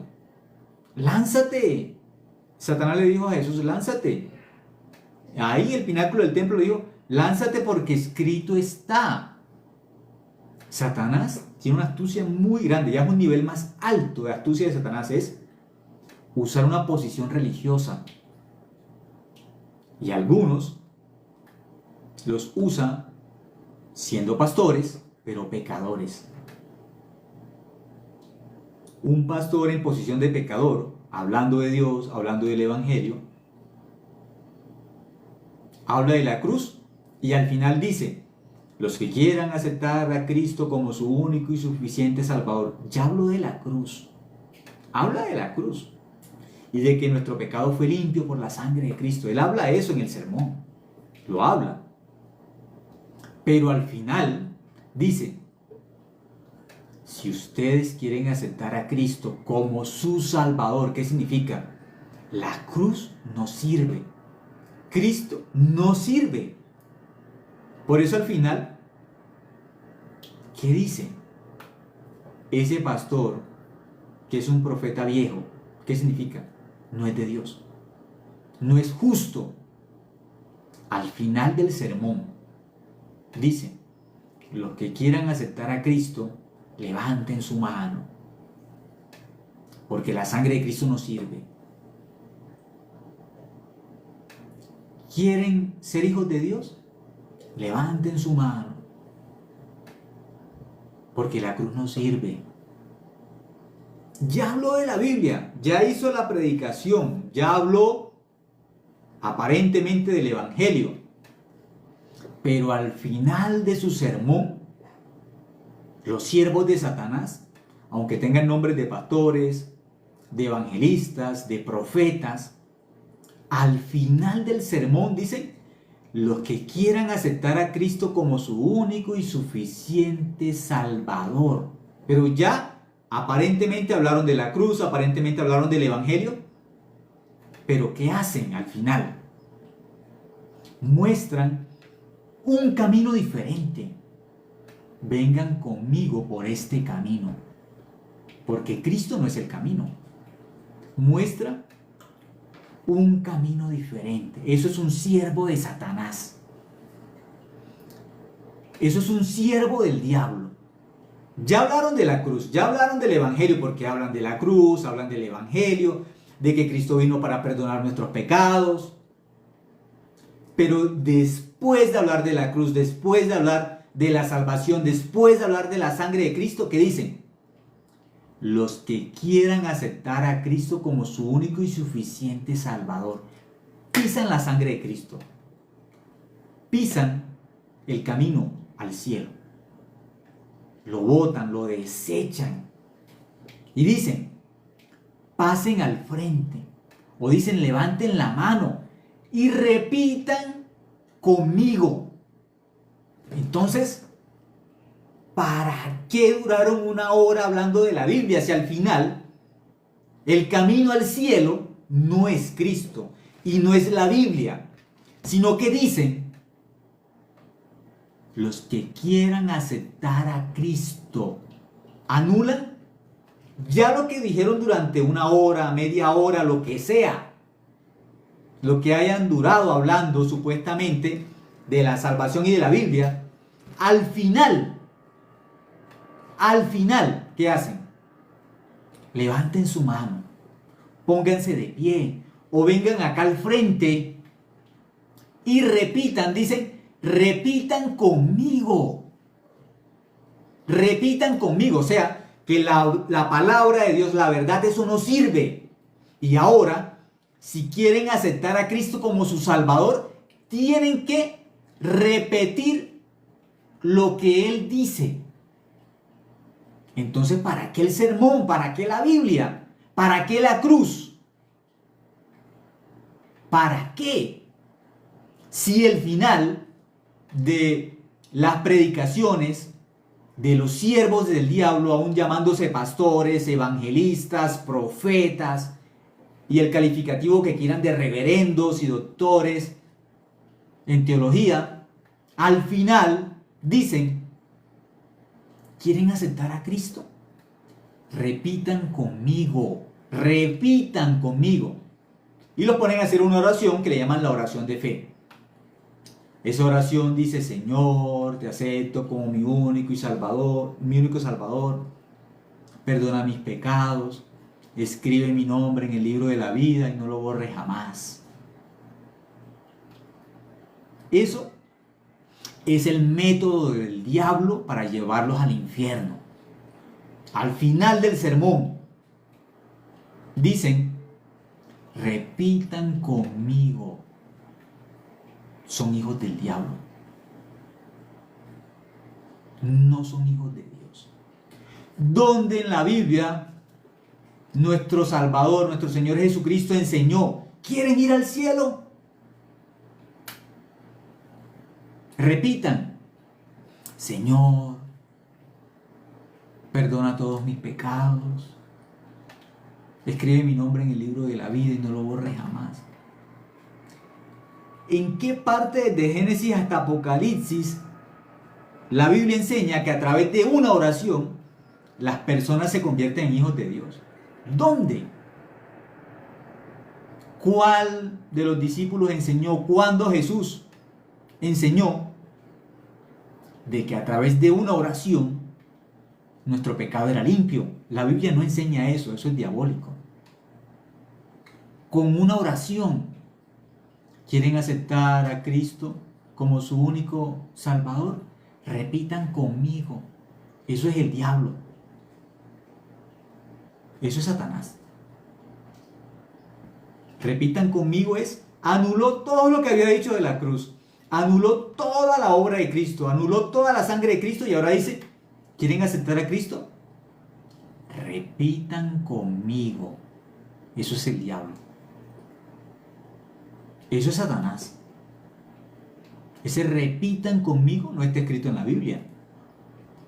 ¡Lánzate! Satanás le dijo a Jesús, lánzate. Ahí en el pináculo del templo le dijo, lánzate porque escrito está. Satanás tiene una astucia muy grande. Ya es un nivel más alto de astucia de Satanás. Es usar una posición religiosa. Y algunos los usa siendo pastores, pero pecadores. Un pastor en posición de pecador, hablando de Dios, hablando del Evangelio, habla de la cruz y al final dice, los que quieran aceptar a Cristo como su único y suficiente Salvador. Ya habló de la cruz. Habla de la cruz. Y de que nuestro pecado fue limpio por la sangre de Cristo. Él habla eso en el sermón. Lo habla. Pero al final dice, si ustedes quieren aceptar a Cristo como su Salvador, ¿qué significa? La cruz no sirve. Cristo no sirve. Por eso al final, ¿qué dice? Ese pastor, que es un profeta viejo, ¿qué significa? No es de Dios. No es justo. Al final del sermón, dice, los que quieran aceptar a Cristo, levanten su mano. Porque la sangre de Cristo no sirve. ¿Quieren ser hijos de Dios? Levanten su mano. Porque la cruz no sirve. Ya habló de la Biblia, ya hizo la predicación, ya habló aparentemente del Evangelio. Pero al final de su sermón, los siervos de Satanás, aunque tengan nombres de pastores, de evangelistas, de profetas, al final del sermón dicen, los que quieran aceptar a Cristo como su único y suficiente Salvador. Pero ya aparentemente hablaron de la cruz, aparentemente hablaron del Evangelio. Pero ¿qué hacen al final? Muestran un camino diferente. Vengan conmigo por este camino. Porque Cristo no es el camino. Muestra un camino diferente. Eso es un siervo de Satanás. Eso es un siervo del diablo. Ya hablaron de la cruz, ya hablaron del Evangelio, porque hablan de la cruz, hablan del Evangelio, de que Cristo vino para perdonar nuestros pecados. Pero después de hablar de la cruz, después de hablar de la salvación, después de hablar de la sangre de Cristo, ¿qué dicen? Los que quieran aceptar a Cristo como su único y suficiente Salvador, pisan la sangre de Cristo, pisan el camino al cielo, lo botan, lo desechan y dicen, pasen al frente, o dicen, levanten la mano y repitan conmigo. Entonces, ¿para qué duraron una hora hablando de la Biblia si al final el camino al cielo no es Cristo y no es la Biblia, sino que dicen, los que quieran aceptar a Cristo, anulan ya lo que dijeron durante una hora, media hora, lo que sea, lo que hayan durado hablando supuestamente de la salvación y de la Biblia, al final Al final, ¿qué hacen? Levanten su mano, pónganse de pie o vengan acá al frente y repitan, dicen, repitan conmigo. Repitan conmigo, o sea, que la palabra de Dios, la verdad, eso no sirve. Y ahora, si quieren aceptar a Cristo como su Salvador, tienen que repetir lo que Él dice. Entonces, ¿para qué el sermón? ¿Para qué la Biblia? ¿Para qué la cruz? ¿Para qué? Si el final de las predicaciones de los siervos del diablo, aún llamándose pastores, evangelistas, profetas, y el calificativo que quieran de reverendos y doctores en teología, al final dicen, ¿quieren aceptar a Cristo? Repitan conmigo, repitan conmigo. Y los ponen a hacer una oración que le llaman la oración de fe. Esa oración dice, Señor, te acepto como mi único Salvador, perdona mis pecados, escribe mi nombre en el libro de la vida y no lo borres jamás. Eso es el método del diablo para llevarlos al infierno. Al final del sermón, dicen, repitan conmigo. Son hijos del diablo. No son hijos de Dios. Donde en la Biblia nuestro Salvador, nuestro Señor Jesucristo enseñó, ¿quieren ir al cielo? Repitan, Señor, perdona todos mis pecados, escribe mi nombre en el libro de la vida y no lo borres jamás. ¿En qué parte de Génesis hasta Apocalipsis la Biblia enseña que a través de una oración las personas se convierten en hijos de Dios? ¿Dónde? ¿Cuál de los discípulos enseñó? ¿Cuándo Jesús enseñó de que a través de una oración nuestro pecado era limpio? La Biblia no enseña eso, eso es diabólico. Con una oración quieren aceptar a Cristo como su único Salvador, repitan conmigo. Eso es el diablo. Eso es Satanás. Repitan conmigo es, anuló todo lo que había dicho de la cruz. Anuló toda la obra de Cristo. Anuló toda la sangre de Cristo y ahora dice, ¿quieren aceptar a Cristo? Repitan conmigo. Eso es el diablo. Eso es Satanás. Ese repitan conmigo no está escrito en la Biblia.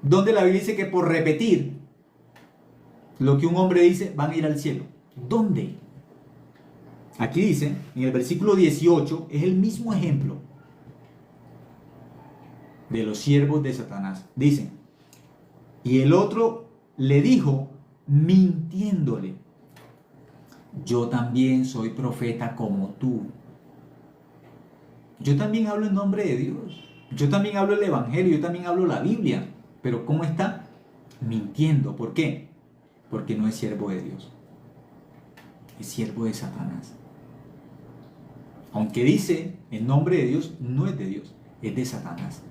Donde la Biblia dice que por repetir lo que un hombre dice van a ir al cielo. ¿Dónde? Aquí dice, en el versículo 18, es el mismo ejemplo de los siervos de Satanás. Dice, y el otro le dijo, mintiéndole, yo también soy profeta como tú. Yo también hablo en nombre de Dios. Yo también hablo el Evangelio, yo también hablo la Biblia. Pero ¿cómo está? Mintiendo. ¿Por qué? Porque no es siervo de Dios. Es siervo de Satanás. Aunque dice en nombre de Dios, no es de Dios, es de Satanás.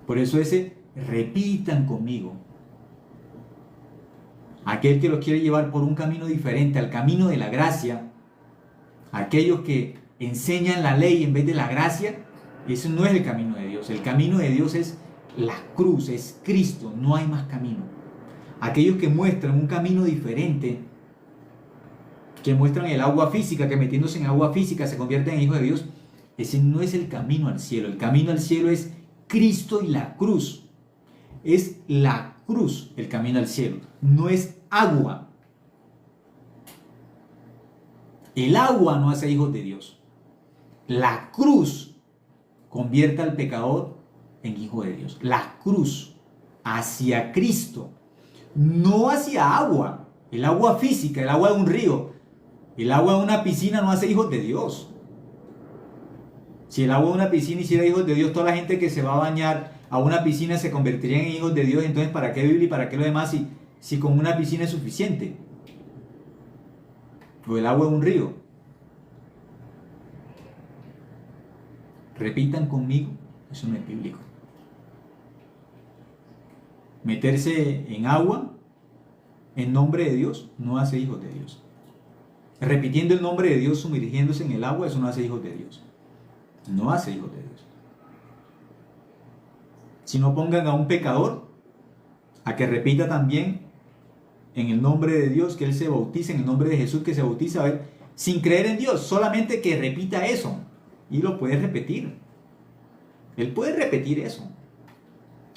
Por eso repitan conmigo. Aquel que los quiere llevar por un camino diferente, al camino de la gracia, aquellos que enseñan la ley en vez de la gracia, eso no es el camino de Dios. El camino de Dios es la cruz, es Cristo, no hay más camino. Aquellos que muestran un camino diferente, que muestran el agua física, que metiéndose en agua física se convierten en hijos de Dios, ese no es el camino al cielo. El camino al cielo es Cristo y la cruz. Es la cruz el camino al cielo, no es agua. El agua no hace hijos de Dios. La cruz convierte al pecador en hijo de Dios. La cruz hacia Cristo, no hacia agua. El agua física, el agua de un río, el agua de una piscina no hace hijos de Dios. Si el agua de una piscina hiciera hijos de Dios, toda la gente que se va a bañar a una piscina se convertirían en hijos de Dios, entonces ¿para qué Biblia y para qué lo demás si con una piscina es suficiente? O el agua de un río. Repitan conmigo, eso no es bíblico. Meterse en agua en nombre de Dios no hace hijos de Dios. Repitiendo el nombre de Dios, sumergiéndose en el agua, eso no hace hijos de Dios. No hace hijos de Dios. Si no, pongan a un pecador a que repita también en el nombre de Dios, que él se bautice, en el nombre de Jesús que se bautiza, a ver, sin creer en Dios, solamente que repita eso. Y lo puede repetir. Él puede repetir eso,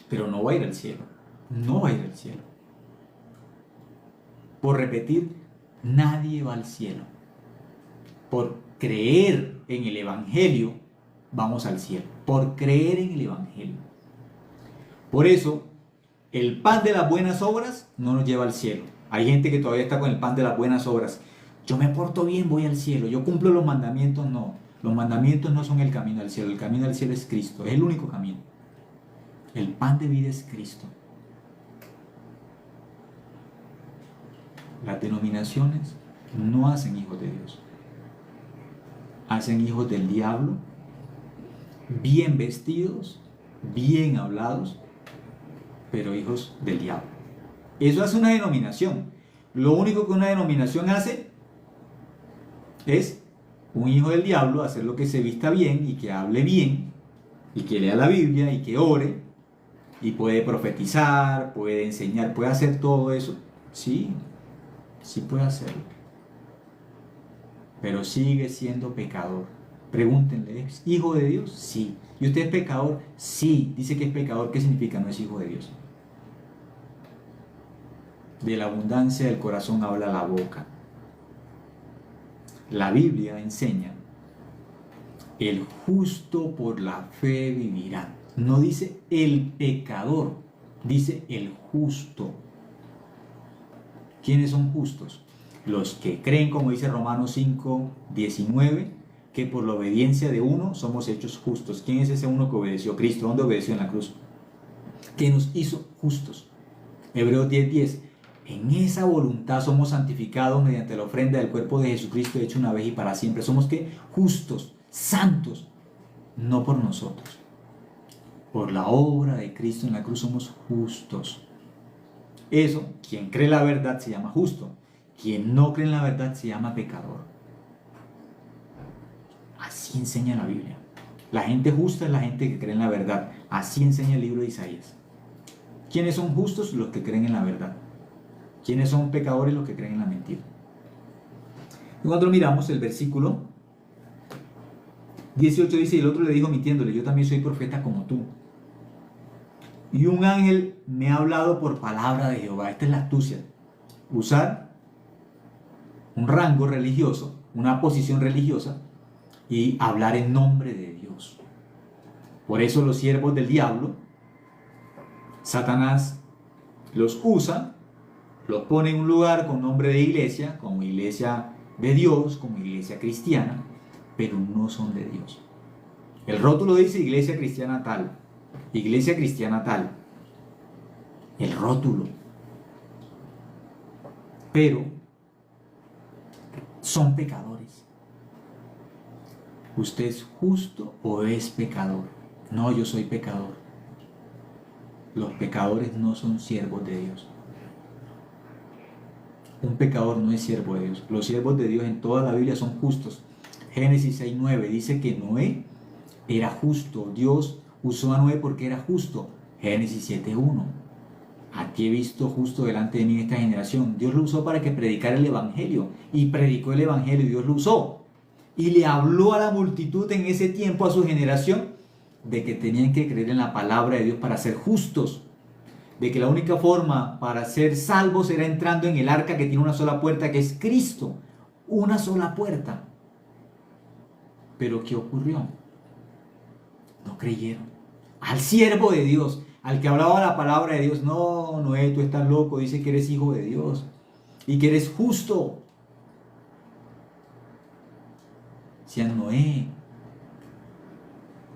pero no va a ir al cielo. No va a ir al cielo. Por repetir, nadie va al cielo. Por creer en el Evangelio, vamos al cielo. Por creer en el Evangelio. Por eso, el pan de las buenas obras no nos lleva al cielo. Hay gente que todavía está con el pan de las buenas obras. Yo me porto bien, voy al cielo. Yo cumplo los mandamientos, no. Los mandamientos no son el camino al cielo. El camino al cielo es Cristo. Es el único camino. El pan de vida es Cristo. Las denominaciones no hacen hijos de Dios. Hacen hijos del diablo, bien vestidos, bien hablados, pero hijos del diablo. Eso hace una denominación. Lo único que una denominación hace es un hijo del diablo hacer lo que se vista bien y que hable bien y que lea la Biblia y que ore y puede profetizar, puede enseñar, puede hacer todo eso. Sí, sí puede hacerlo. Pero sigue siendo pecador. Pregúntenle, ¿es hijo de Dios? Sí. ¿Y usted es pecador? Sí. Dice que es pecador. ¿Qué significa? No es hijo de Dios. De la abundancia del corazón habla la boca. La Biblia enseña: el justo por la fe vivirá. No dice el pecador, dice el justo. ¿Quiénes son justos? Los que creen, como dice Romanos 5, 19, que por la obediencia de uno somos hechos justos. ¿Quién es ese uno que obedeció? Cristo. ¿Dónde obedeció? En la cruz. ¿Qué nos hizo justos? Hebreos 10, 10. En esa voluntad somos santificados mediante la ofrenda del cuerpo de Jesucristo hecho una vez y para siempre. Somos ¿qué? Justos, santos, no por nosotros. Por la obra de Cristo en la cruz somos justos. Eso, quien cree la verdad se llama justo. Quien no cree en la verdad se llama pecador. Así enseña la Biblia. La gente justa es la gente que cree en la verdad. Así enseña el libro de Isaías. ¿Quiénes son justos? Los que creen en la verdad. ¿Quiénes son pecadores? Los que creen en la mentira. Y cuando miramos el versículo 18 dice: y el otro le dijo mintiéndole: yo también soy profeta como tú. Y un ángel me ha hablado por palabra de Jehová. Esta es la astucia. Usar un rango religioso, una posición religiosa, y hablar en nombre de Dios. Por eso los siervos del diablo, Satanás los usa, los pone en un lugar con nombre de iglesia, como iglesia de Dios, como iglesia cristiana, pero no son de Dios. El rótulo dice iglesia cristiana tal, iglesia cristiana tal. El rótulo. Pero son pecadores. ¿Usted es justo o es pecador? No, yo soy pecador. Los pecadores no son siervos de Dios. Un pecador no es siervo de Dios. Los siervos de Dios en toda la Biblia son justos. Génesis 6:9 dice que Noé era justo. Dios usó a Noé porque era justo. Génesis 7:1. A ti he visto justo delante de mí en esta generación. Dios lo usó para que predicara el Evangelio. Y predicó el Evangelio. Dios lo usó. Y le habló a la multitud en ese tiempo, a su generación, de que tenían que creer en la palabra de Dios para ser justos. De que la única forma para ser salvos era entrando en el arca que tiene una sola puerta, que es Cristo. Una sola puerta. Pero ¿qué ocurrió? No creyeron. Al siervo de Dios, al que hablaba la palabra de Dios: no, Noé, tú estás loco, dice que eres hijo de Dios y que eres justo. Decían: Noé,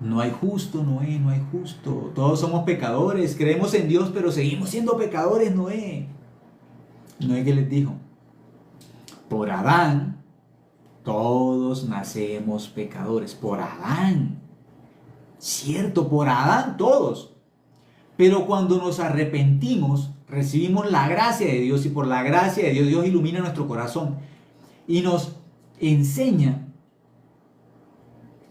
No hay justo, Noé, no hay justo. Todos somos pecadores, creemos en Dios, pero seguimos siendo pecadores, Noé. Noé, ¿qué les dijo? Por Adán, todos nacemos pecadores. Por Adán. Cierto, por Adán todos. Pero cuando nos arrepentimos, recibimos la gracia de Dios y por la gracia de Dios, Dios ilumina nuestro corazón y nos enseña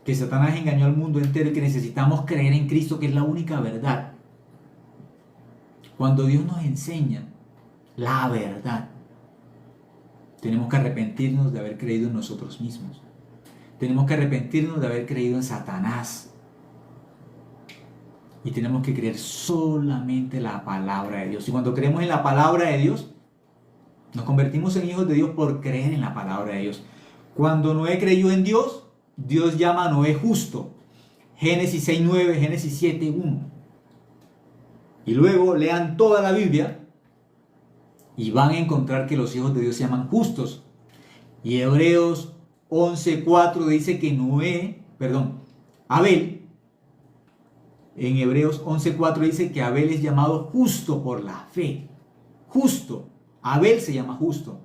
que Satanás engañó al mundo entero y que necesitamos creer en Cristo, que es la única verdad. Cuando Dios nos enseña la verdad, tenemos que arrepentirnos de haber creído en nosotros mismos. Tenemos que arrepentirnos de haber creído en Satanás. Y tenemos que creer solamente la palabra de Dios. Y cuando creemos en la palabra de Dios, nos convertimos en hijos de Dios por creer en la palabra de Dios. Cuando Noé creyó en Dios, Dios llama a Noé justo. Génesis 6:9, Génesis 7:1. Y luego lean toda la Biblia y van a encontrar que los hijos de Dios se llaman justos. Y Hebreos 11:4 dice que Abel, en Hebreos 11:4 dice que Abel es llamado justo por la fe. Justo. Abel se llama justo.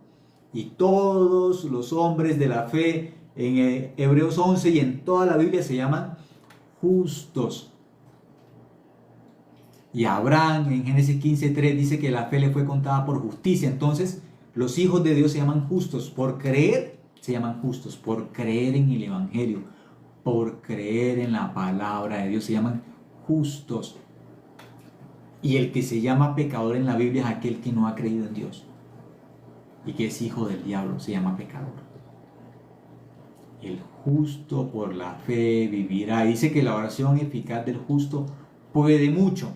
Y todos los hombres de la fe en Hebreos 11 y en toda la Biblia se llaman justos. Y Abraham en Génesis 15:3 dice que la fe le fue contada por justicia. Entonces, los hijos de Dios se llaman justos. Por creer, se llaman justos. Por creer en el Evangelio. Por creer en la palabra de Dios, se llaman justos. Y el que se llama pecador en la Biblia es aquel que no ha creído en Dios y que es hijo del diablo, se llama pecador. El justo por la fe vivirá. Dice que la oración eficaz del justo puede mucho.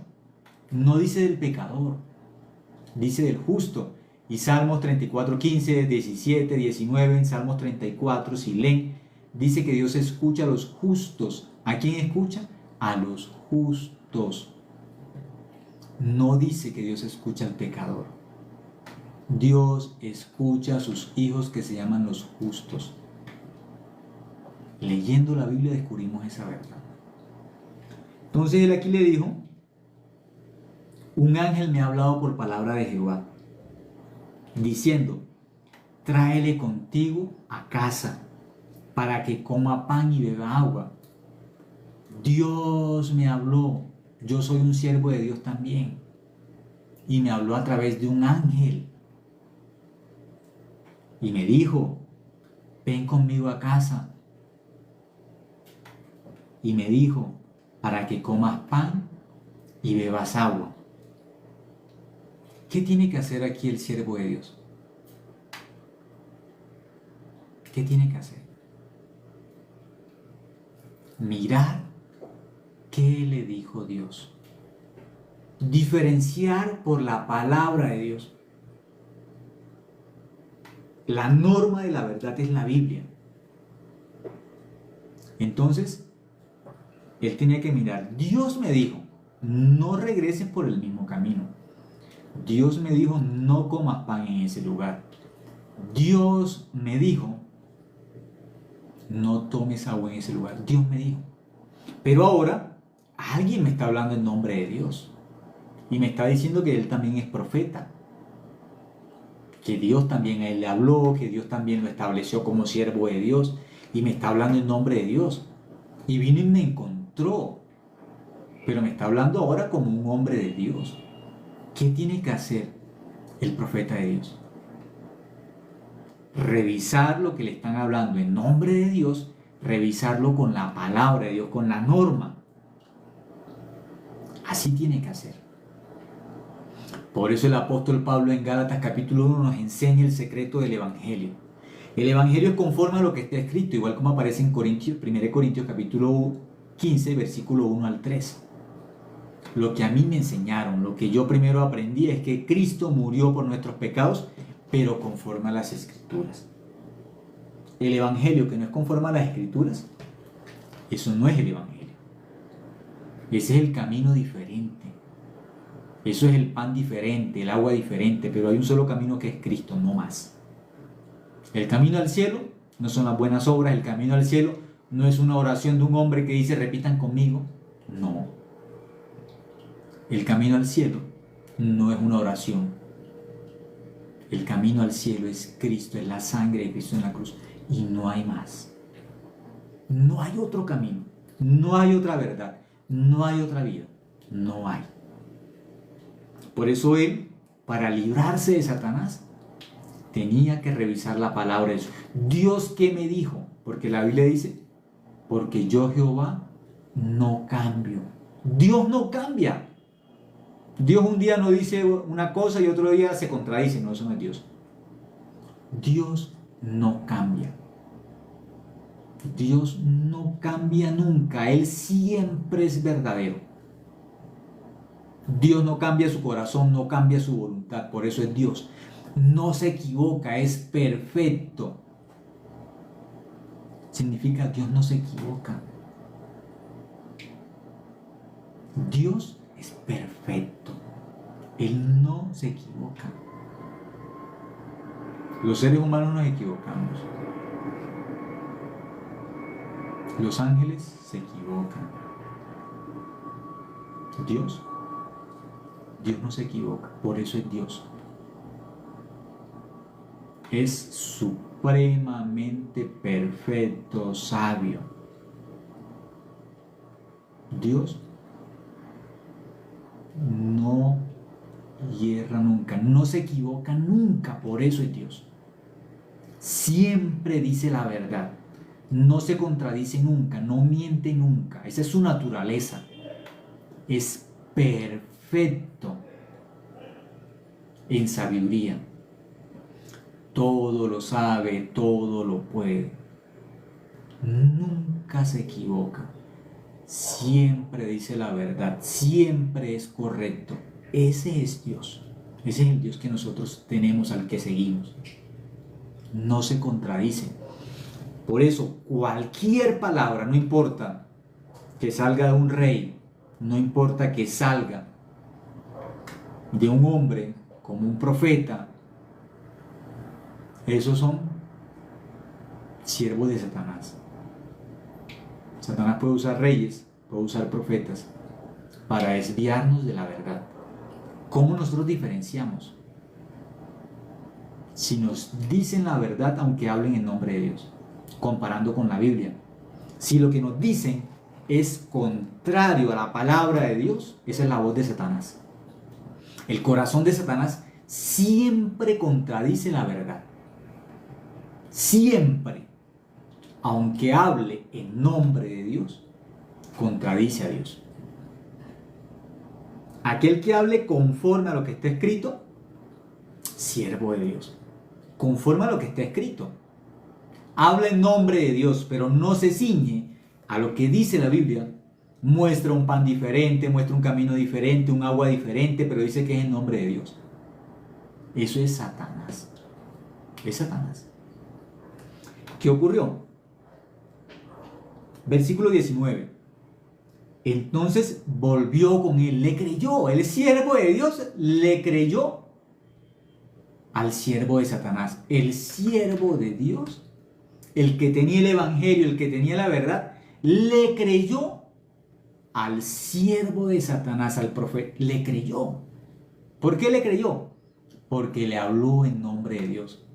No dice del pecador, dice del justo. Y Salmos 34:15, 17, 19, en Salmos 34, si leen, dice que Dios escucha a los justos. ¿A quién escucha? A los justos. No dice que Dios escucha al pecador. Dios escucha a sus hijos que se llaman los justos. Leyendo la Biblia descubrimos esa verdad. Entonces él aquí le dijo: un ángel me ha hablado por palabra de Jehová, diciendo: tráele contigo a casa, para que coma pan y beba agua. Dios me habló, yo soy un siervo de Dios también, y me habló a través de un ángel, y me dijo: ven conmigo a casa, y me dijo: para que comas pan y bebas agua. ¿Qué tiene que hacer aquí el siervo de Dios? ¿Qué tiene que hacer? Mirar qué le dijo Dios. Diferenciar por la palabra de Dios. La norma de la verdad es la Biblia. Entonces, él tenía que mirar. Dios me dijo: no regreses por el mismo camino. Dios me dijo: no comas pan en ese lugar. Dios me dijo: no tomes agua en ese lugar. Dios me dijo. Pero ahora alguien me está hablando en nombre de Dios y me está diciendo que él también es profeta, que Dios también a él le habló, que Dios también lo estableció como siervo de Dios, y me está hablando en nombre de Dios. Y vino y me encontró, pero me está hablando ahora como un hombre de Dios. ¿Qué tiene que hacer el profeta de Dios? Revisar lo que le están hablando en nombre de Dios, revisarlo con la palabra de Dios, con la norma. Así tiene que hacer. Por eso el apóstol Pablo en Gálatas capítulo 1 nos enseña el secreto del Evangelio. El Evangelio es conforme a lo que está escrito, igual como aparece en 1 Corintios capítulo 15, versículo 1 al 3. Lo que a mí me enseñaron, lo que yo primero aprendí es que Cristo murió por nuestros pecados, pero conforme a las Escrituras. El Evangelio que no es conforme a las Escrituras, eso no es el Evangelio. Ese es el camino diferente. Eso es el pan diferente, el agua diferente, pero hay un solo camino que es Cristo, no más. El camino al cielo no son las buenas obras, el camino al cielo no es una oración de un hombre que dice repitan conmigo. No. El camino al cielo no es una oración. El camino al cielo es Cristo, es la sangre de Cristo en la cruz. Y no hay más. No hay otro camino. No hay otra verdad. No hay otra vida. No hay. Por eso él, para librarse de Satanás, tenía que revisar la palabra de Dios. ¿Dios qué me dijo? Porque la Biblia dice, porque yo Jehová no cambio. Dios no cambia. Dios un día no dice una cosa y otro día se contradice. No, eso no es Dios. Dios no cambia. Dios no cambia nunca. Él siempre es verdadero. Dios no cambia su corazón, no cambia su voluntad. Por eso es Dios. No se equivoca, es perfecto. Significa Dios no se equivoca. Dios es perfecto. Él no se equivoca. Los seres humanos nos equivocamos. Los ángeles se equivocan. Dios no se equivoca. Por eso es Dios. Es supremamente perfecto, sabio. Dios no hierra nunca, no se equivoca nunca, por eso es Dios. Siempre dice la verdad, no se contradice nunca, no miente nunca, esa es su naturaleza. Es perfecto en sabiduría. Todo lo sabe, todo lo puede. Nunca se equivoca. Siempre dice la verdad, siempre es correcto. Ese es Dios. Ese es el Dios que nosotros tenemos, al que seguimos. No se contradice. Por eso, cualquier palabra, no importa que salga de un rey, no importa que salga de un hombre como un profeta, esos son siervos de Satanás. Satanás puede usar reyes, puede usar profetas para desviarnos de la verdad. ¿Cómo nosotros diferenciamos? Si nos dicen la verdad aunque hablen en nombre de Dios, comparando con la Biblia. Si lo que nos dicen es contrario a la palabra de Dios, esa es la voz de Satanás. El corazón de Satanás siempre contradice la verdad. Siempre, aunque hable en nombre de Dios, contradice a Dios. Aquel que hable conforme a lo que está escrito, siervo de Dios. Conforme a lo que está escrito. Habla en nombre de Dios, pero no se ciñe a lo que dice la Biblia. Muestra un pan diferente, muestra un camino diferente, un agua diferente, pero dice que es en nombre de Dios. Eso es Satanás. Es Satanás. ¿Qué ocurrió? Versículo 19. Entonces volvió con él, le creyó, el siervo de Dios le creyó al siervo de Satanás. El siervo de Dios, el que tenía el evangelio, el que tenía la verdad, le creyó al siervo de Satanás, al profeta. Le creyó. ¿Por qué le creyó? Porque le habló en nombre de Dios.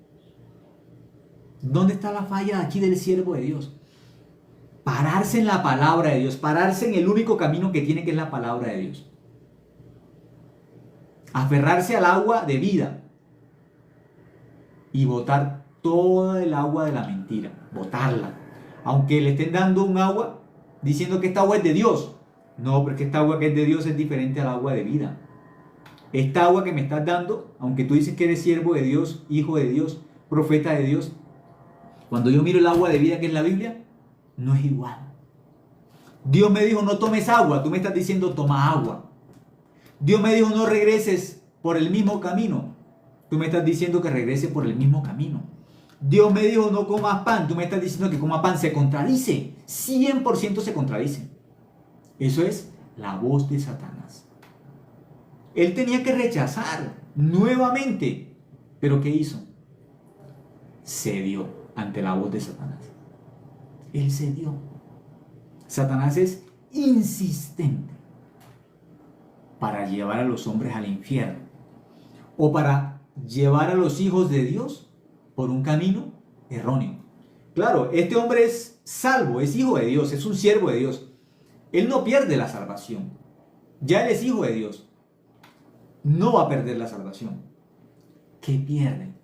¿Dónde está la falla aquí del siervo de Dios? Pararse en la palabra de Dios, pararse en el único camino que tiene, que es la palabra de Dios. Aferrarse al agua de vida y botar toda el agua de la mentira, botarla. Aunque le estén dando un agua diciendo que esta agua es de Dios. No, porque esta agua que es de Dios es diferente al agua de vida. Esta agua que me estás dando, aunque tú dices que eres siervo de Dios, hijo de Dios, profeta de Dios, cuando yo miro el agua de vida que es la Biblia, no es igual. Dios me dijo no tomes agua, tú me estás diciendo toma agua. Dios me dijo no regreses por el mismo camino, tú me estás diciendo que regrese por el mismo camino. Dios me dijo no comas pan, tú me estás diciendo que coma pan. Se contradice, 100% se contradice. Eso es la voz de Satanás. Él tenía que rechazar nuevamente, pero ¿qué hizo? Cedió ante la voz de Satanás. Él cedió. Satanás es insistente para llevar a los hombres al infierno o para llevar a los hijos de Dios por un camino erróneo. Claro, este hombre es salvo, es hijo de Dios, es un siervo de Dios. Él no pierde la salvación. Ya él es hijo de Dios. No va a perder la salvación. ¿Qué pierde?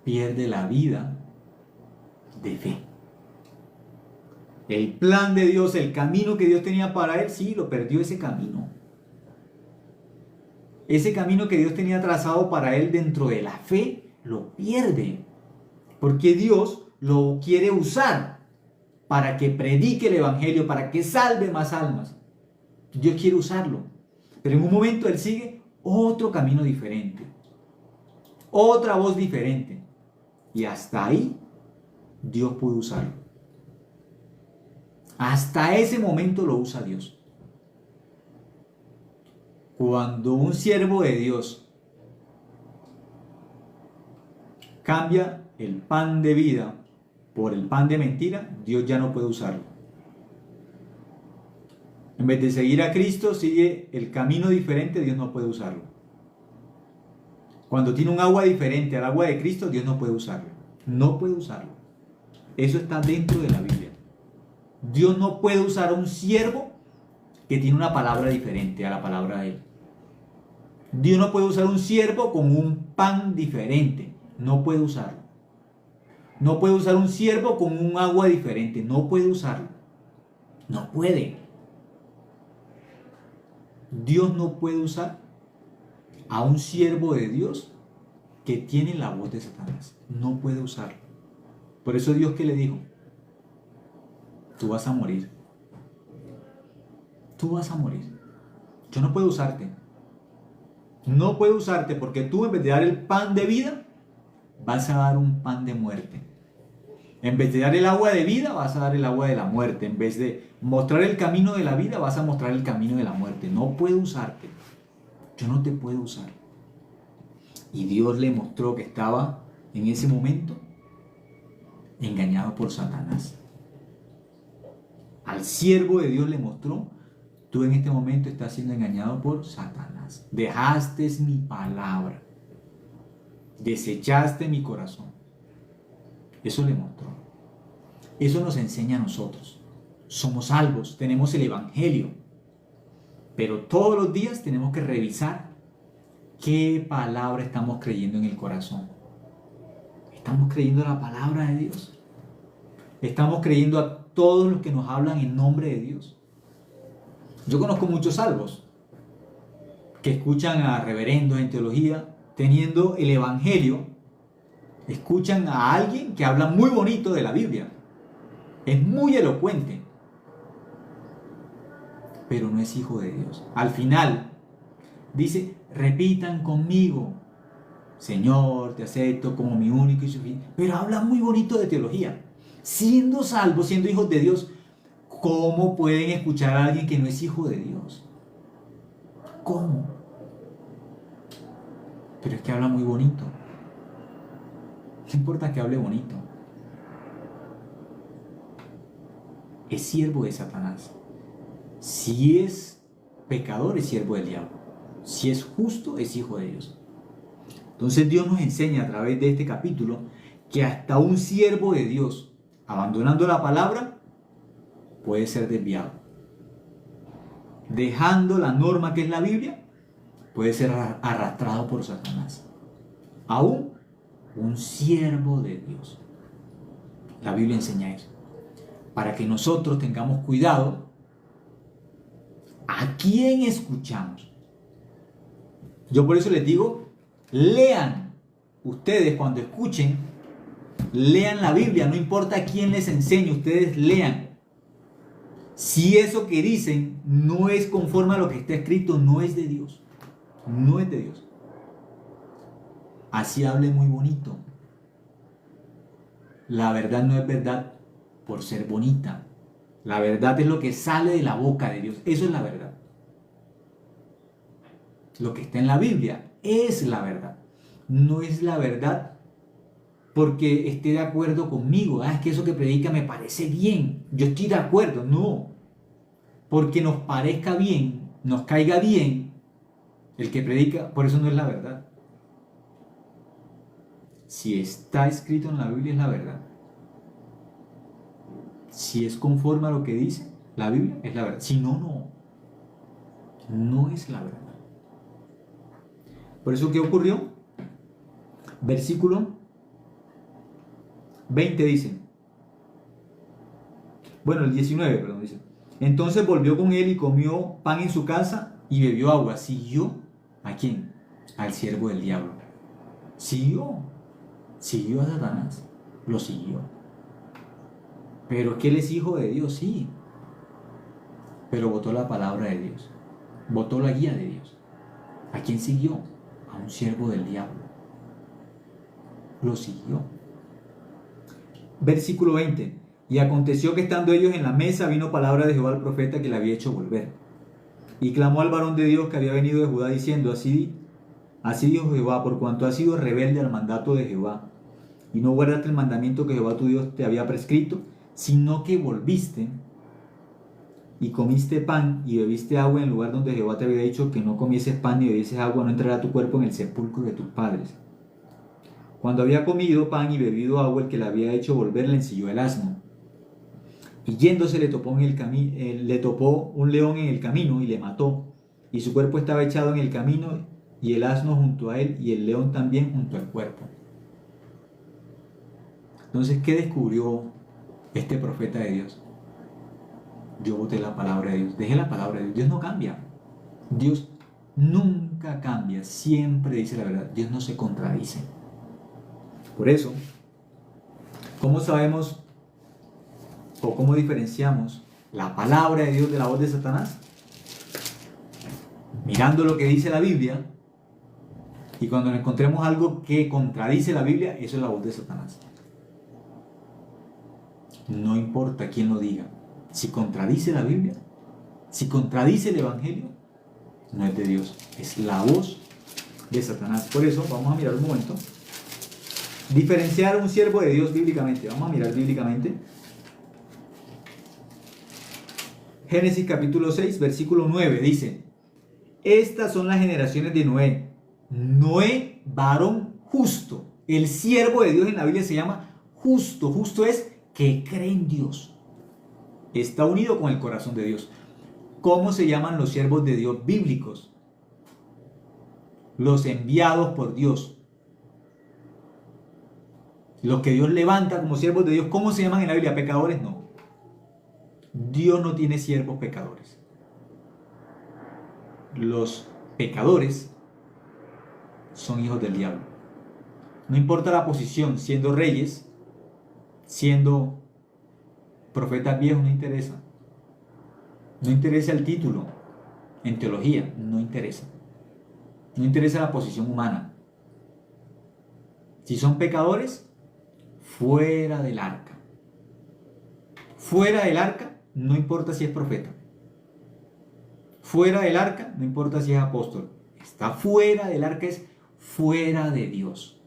Pierde la vida de fe. El plan de Dios, el camino que Dios tenía para él, sí, lo perdió ese camino. Ese camino que Dios tenía trazado para él dentro de la fe, lo pierde. Porque Dios lo quiere usar para que predique el evangelio, para que salve más almas. Dios quiere usarlo. Pero en un momento él sigue otro camino diferente. Otra voz diferente. Y hasta ahí Dios pudo usarlo. Hasta ese momento lo usa Dios. Cuando un siervo de Dios cambia el pan de vida por el pan de mentira, Dios ya no puede usarlo. En vez de seguir a Cristo, sigue el camino diferente, Dios no puede usarlo. Cuando tiene un agua diferente al agua de Cristo, Dios no puede usarlo. No puede usarlo. Eso está dentro de la Biblia. Dios no puede usar a un siervo que tiene una palabra diferente a la palabra de él. Dios no puede usar un siervo con un pan diferente. No puede usarlo. No puede usar un siervo con un agua diferente. No puede usarlo. No puede. Dios no puede usar a un siervo de Dios que tiene la voz de Satanás. No puede usarlo. Por eso Dios, ¿qué le dijo? Tú vas a morir. Tú vas a morir. Yo no puedo usarte. No puedo usarte porque tú, en vez de dar el pan de vida, vas a dar un pan de muerte. En vez de dar el agua de vida, vas a dar el agua de la muerte. En vez de mostrar el camino de la vida, vas a mostrar el camino de la muerte. No puedo usarte. Yo no te puedo usar. Y Dios le mostró que estaba en ese momento engañado por Satanás. Al siervo de Dios le mostró: tú en este momento estás siendo engañado por Satanás. Dejaste mi palabra. Desechaste mi corazón. Eso le mostró. Eso nos enseña a nosotros. Somos salvos, tenemos el evangelio. Pero todos los días tenemos que revisar qué palabra estamos creyendo en el corazón. ¿Estamos creyendo la palabra de Dios? ¿Estamos creyendo a todos los que nos hablan en nombre de Dios? Yo conozco muchos salvos que escuchan a reverendos en teología, teniendo el evangelio, escuchan a alguien que habla muy bonito de la Biblia, es muy elocuente, pero no es hijo de Dios. Al final dice: repitan conmigo, Señor, te acepto como mi único y suficiente. Pero habla muy bonito de teología. Siendo salvos, siendo hijos de Dios, ¿cómo pueden escuchar a alguien que no es hijo de Dios? ¿Cómo? Pero es que habla muy bonito. No importa que hable bonito. Es siervo de Satanás. Si es pecador, es siervo del diablo. Si es justo, es hijo de Dios. Entonces Dios nos enseña a través de este capítulo que hasta un siervo de Dios, abandonando la palabra, puede ser desviado. Dejando la norma que es la Biblia, puede ser arrastrado por Satanás. Aún un siervo de Dios. La Biblia enseña eso. Para que nosotros tengamos cuidado a quién escuchamos. Yo por eso les digo, lean. Ustedes cuando escuchen, lean la Biblia. No importa a quién les enseñe, ustedes lean. Si eso que dicen no es conforme a lo que está escrito, no es de Dios. No es de Dios. Así hable muy bonito. La verdad no es verdad por ser bonita. La verdad es lo que sale de la boca de Dios. Eso es la verdad. Lo que está en la Biblia es la verdad. No es la verdad porque esté de acuerdo conmigo. Es que eso que predica me parece bien, yo estoy de acuerdo. No, porque nos parezca bien, nos caiga bien el que predica, por eso no es la verdad. Si está escrito en la Biblia es la verdad. Si es conforme a lo que dice la Biblia es la verdad. Si no, no es la verdad. Por eso, ¿qué ocurrió? Versículo 20 dice, bueno, el 19, perdón, dice, entonces volvió con él y comió pan en su casa y bebió agua. Siguió, ¿a quién? Al siervo del diablo. Siguió a Satanás, lo siguió. Pero es que él es hijo de Dios, sí, pero votó la palabra de Dios, votó la guía de Dios. ¿A quién siguió? A un siervo del diablo. Lo siguió. Versículo 20. Y aconteció que estando ellos en la mesa, vino palabra de Jehová al profeta que le había hecho volver. Y clamó al varón de Dios que había venido de Judá diciendo, así dijo Jehová, por cuanto has sido rebelde al mandato de Jehová, y no guardaste el mandamiento que Jehová tu Dios te había prescrito, sino que volviste y comiste pan y bebiste agua en el lugar donde Jehová te había dicho que no comieses pan ni bebieses agua, no entrará tu cuerpo en el sepulcro de tus padres. Cuando había comido pan y bebido agua, el que le había hecho volver le ensilló el asno. Y yéndose le topó un león en el camino y le mató. Y su cuerpo estaba echado en el camino y el asno junto a él y el león también junto al cuerpo. Entonces, ¿qué descubrió este profeta de Dios? Yo boté la palabra de Dios, dejé la palabra de Dios. Dios no cambia. Dios nunca cambia, siempre dice la verdad. Dios no se contradice. Por eso, ¿cómo sabemos o cómo diferenciamos la palabra de Dios de la voz de Satanás? Mirando lo que dice la Biblia, y cuando encontremos algo que contradice la Biblia, eso es la voz de Satanás. No importa quién lo diga. Si contradice la Biblia, si contradice el Evangelio, no es de Dios, es la voz de Satanás. Por eso, vamos a mirar un momento. Diferenciar un siervo de Dios bíblicamente. Vamos a mirar bíblicamente. Génesis capítulo 6, versículo 9 dice: estas son las generaciones de Noé. Noé, varón justo. El siervo de Dios en la Biblia se llama justo. Justo es que cree en Dios. Está unido con el corazón de Dios. ¿Cómo se llaman los siervos de Dios bíblicos? Los enviados por Dios. Los que Dios levanta como siervos de Dios, ¿cómo se llaman en la Biblia? ¿Pecadores? No. Dios no tiene siervos pecadores. Los pecadores son hijos del diablo. No importa la posición, siendo reyes, siendo profetas viejos, no interesa. No interesa el título en teología, no interesa. No interesa la posición humana. Si son pecadores, fuera del arca. Fuera del arca, no importa si es profeta. Fuera del arca, no importa si es apóstol. Está fuera del arca, es fuera de Dios,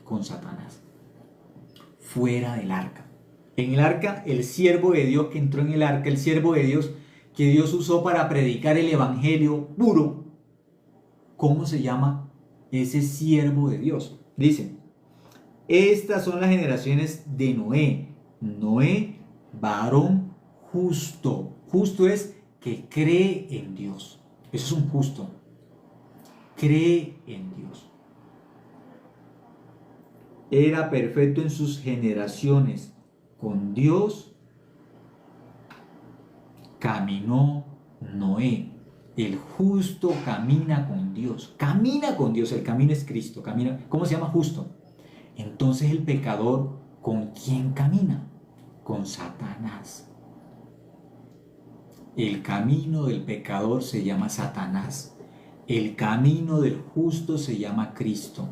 con Satanás. Fuera del arca. En el arca, el siervo de Dios que entró en el arca, el siervo de Dios que Dios usó para predicar el evangelio puro. ¿Cómo se llama ese siervo de Dios? Dice: estas son las generaciones de Noé. Noé, varón justo. Justo es que cree en Dios. Eso es un justo. Cree en Dios. Era perfecto en sus generaciones. Con Dios caminó Noé. El justo camina con Dios. Camina con Dios. El camino es Cristo. Camina. ¿Cómo se llama justo? Entonces el pecador, ¿con quién camina? Con Satanás. El camino del pecador se llama Satanás. El camino del justo se llama Cristo.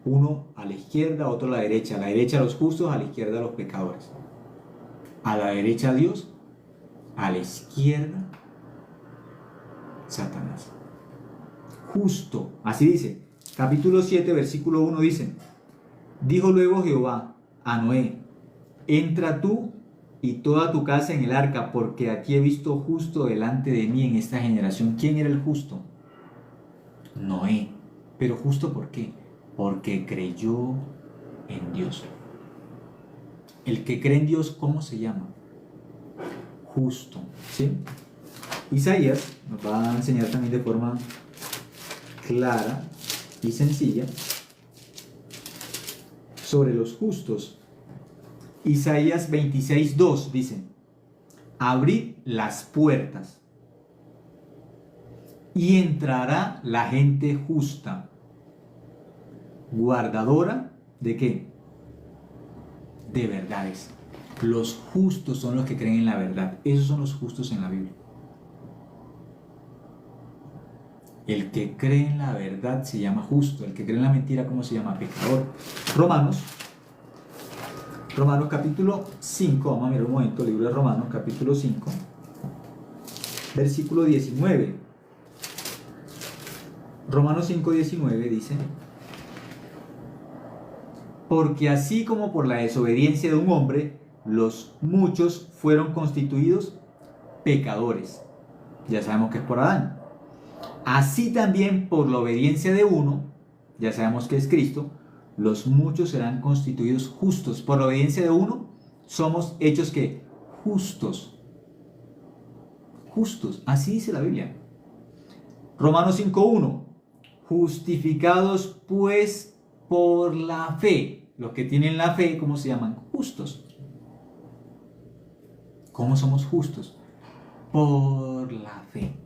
Uno a la izquierda, otro a la derecha. A la derecha los justos, a la izquierda los pecadores. A la derecha Dios, a la izquierda Satanás. Justo, así dice, capítulo 7, versículo 1 dice: dijo luego Jehová a Noé: entra tú y toda tu casa en el arca, porque aquí he visto justo delante de mí en esta generación. ¿Quién era el justo? Noé. ¿Pero justo por qué? Porque creyó en Dios. El que cree en Dios, ¿cómo se llama? Justo. ¿Sí? Isaías nos va a enseñar también de forma clara y sencilla sobre los justos. Isaías 26:2 dice: abrid las puertas y entrará la gente justa, guardadora ¿de qué? De verdades. Los justos son los que creen en la verdad. Esos son los justos en la Biblia. El que cree en la verdad se llama justo. El que cree en la mentira, ¿cómo se llama? Pecador. Romanos capítulo 5, vamos a mirar un momento, libro de Romanos capítulo 5, versículo 19. Romanos 5:19 dice: porque así como por la desobediencia de un hombre, los muchos fueron constituidos pecadores. Ya sabemos que es por Adán. Así también por la obediencia de uno, ya sabemos que es Cristo, los muchos serán constituidos justos. Por la obediencia de uno, somos hechos ¿qué? Justos. Justos, así dice la Biblia. Romanos 5:1: justificados pues por la fe. Los que tienen la fe, ¿cómo se llaman? Justos. ¿Cómo somos justos? Por la fe.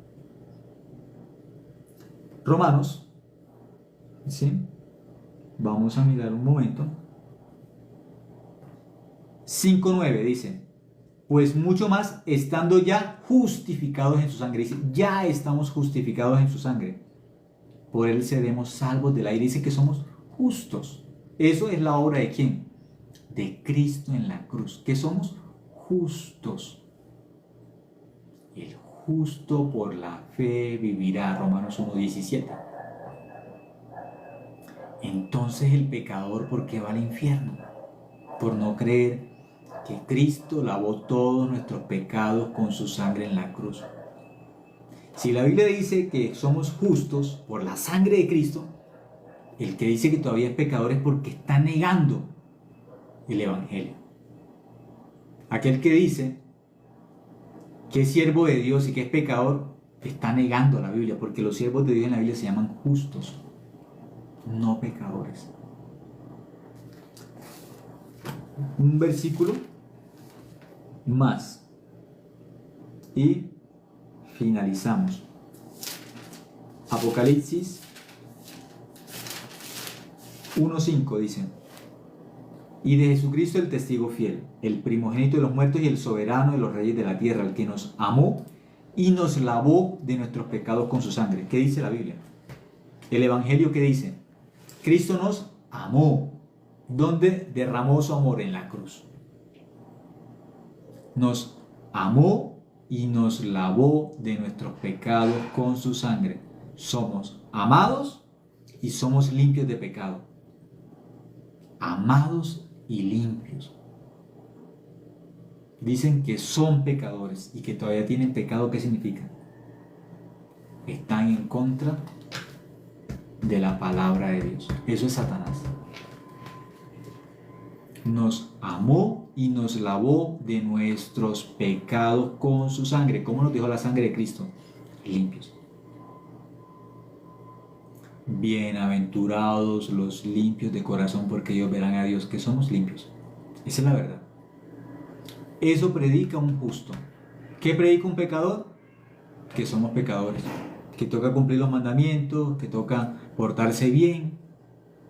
Romanos, ¿sí? Vamos a mirar un momento. 5:9 dice: pues mucho más estando ya justificados en su sangre. Dice, ya estamos justificados en su sangre. Por él seremos salvos de la ira. Dice que somos justos. Eso es la obra ¿de quién? De Cristo en la cruz. Que somos justos. El justo por la fe vivirá. Romanos 1:17. Entonces el pecador, ¿por qué va al infierno? Por no creer que Cristo lavó todos nuestros pecados con su sangre en la cruz. Si la Biblia dice que somos justos por la sangre de Cristo, el que dice que todavía es pecador es porque está negando el Evangelio. Aquel que dice que es siervo de Dios y que es pecador, está negando la Biblia, porque los siervos de Dios en la Biblia se llaman justos, no pecadores. Un versículo más y finalizamos. Apocalipsis 1:5 dice: y de Jesucristo el testigo fiel, el primogénito de los muertos y el soberano de los reyes de la tierra, el que nos amó y nos lavó de nuestros pecados con su sangre. ¿Qué dice la Biblia? El Evangelio, ¿qué dice? Cristo nos amó. ¿Dónde derramó su amor? En la cruz. Nos amó y nos lavó de nuestros pecados con su sangre. Somos amados y somos limpios de pecado. Amados y limpios. Dicen que son pecadores y que todavía tienen pecado. ¿Qué significa? Están en contra de la palabra de Dios. Eso es Satanás. Nos amó y nos lavó de nuestros pecados con su sangre. ¿Cómo nos dijo la sangre de Cristo? Limpios. Bienaventurados los limpios de corazón, porque ellos verán a Dios. Que somos limpios. Esa es la verdad. Eso predica un justo. ¿Qué predica un pecador? Que somos pecadores, que toca cumplir los mandamientos, que toca portarse bien.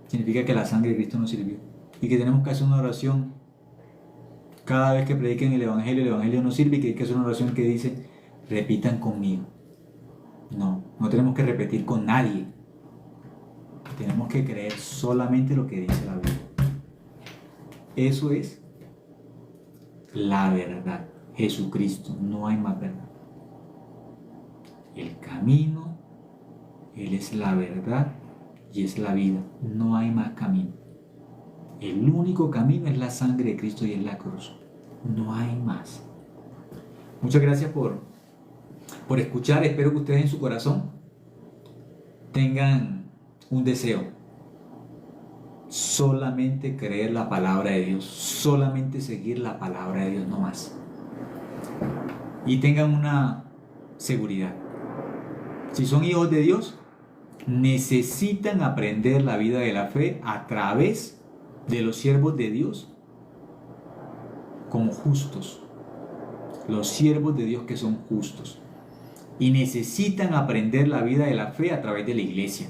Significa que la sangre de Cristo nos sirvió y que tenemos que hacer una oración cada vez que prediquen el Evangelio no sirve, y que hay que hacer una oración que dice: repitan conmigo. No tenemos que repetir con nadie. Tenemos que creer solamente lo que dice la Biblia. Eso es la verdad. Jesucristo, no hay más verdad. El camino, Él es la verdad y es la vida. No hay más camino. El único camino es la sangre de Cristo y es la cruz. No hay más. Muchas gracias por escuchar. Espero que ustedes en su corazón tengan un deseo. Solamente creer la palabra de Dios. Solamente seguir la palabra de Dios, no más. Y tengan una seguridad. Si son hijos de Dios, necesitan aprender la vida de la fe a través de los siervos de Dios como justos. Los siervos de Dios que son justos. Y necesitan aprender la vida de la fe a través de la iglesia.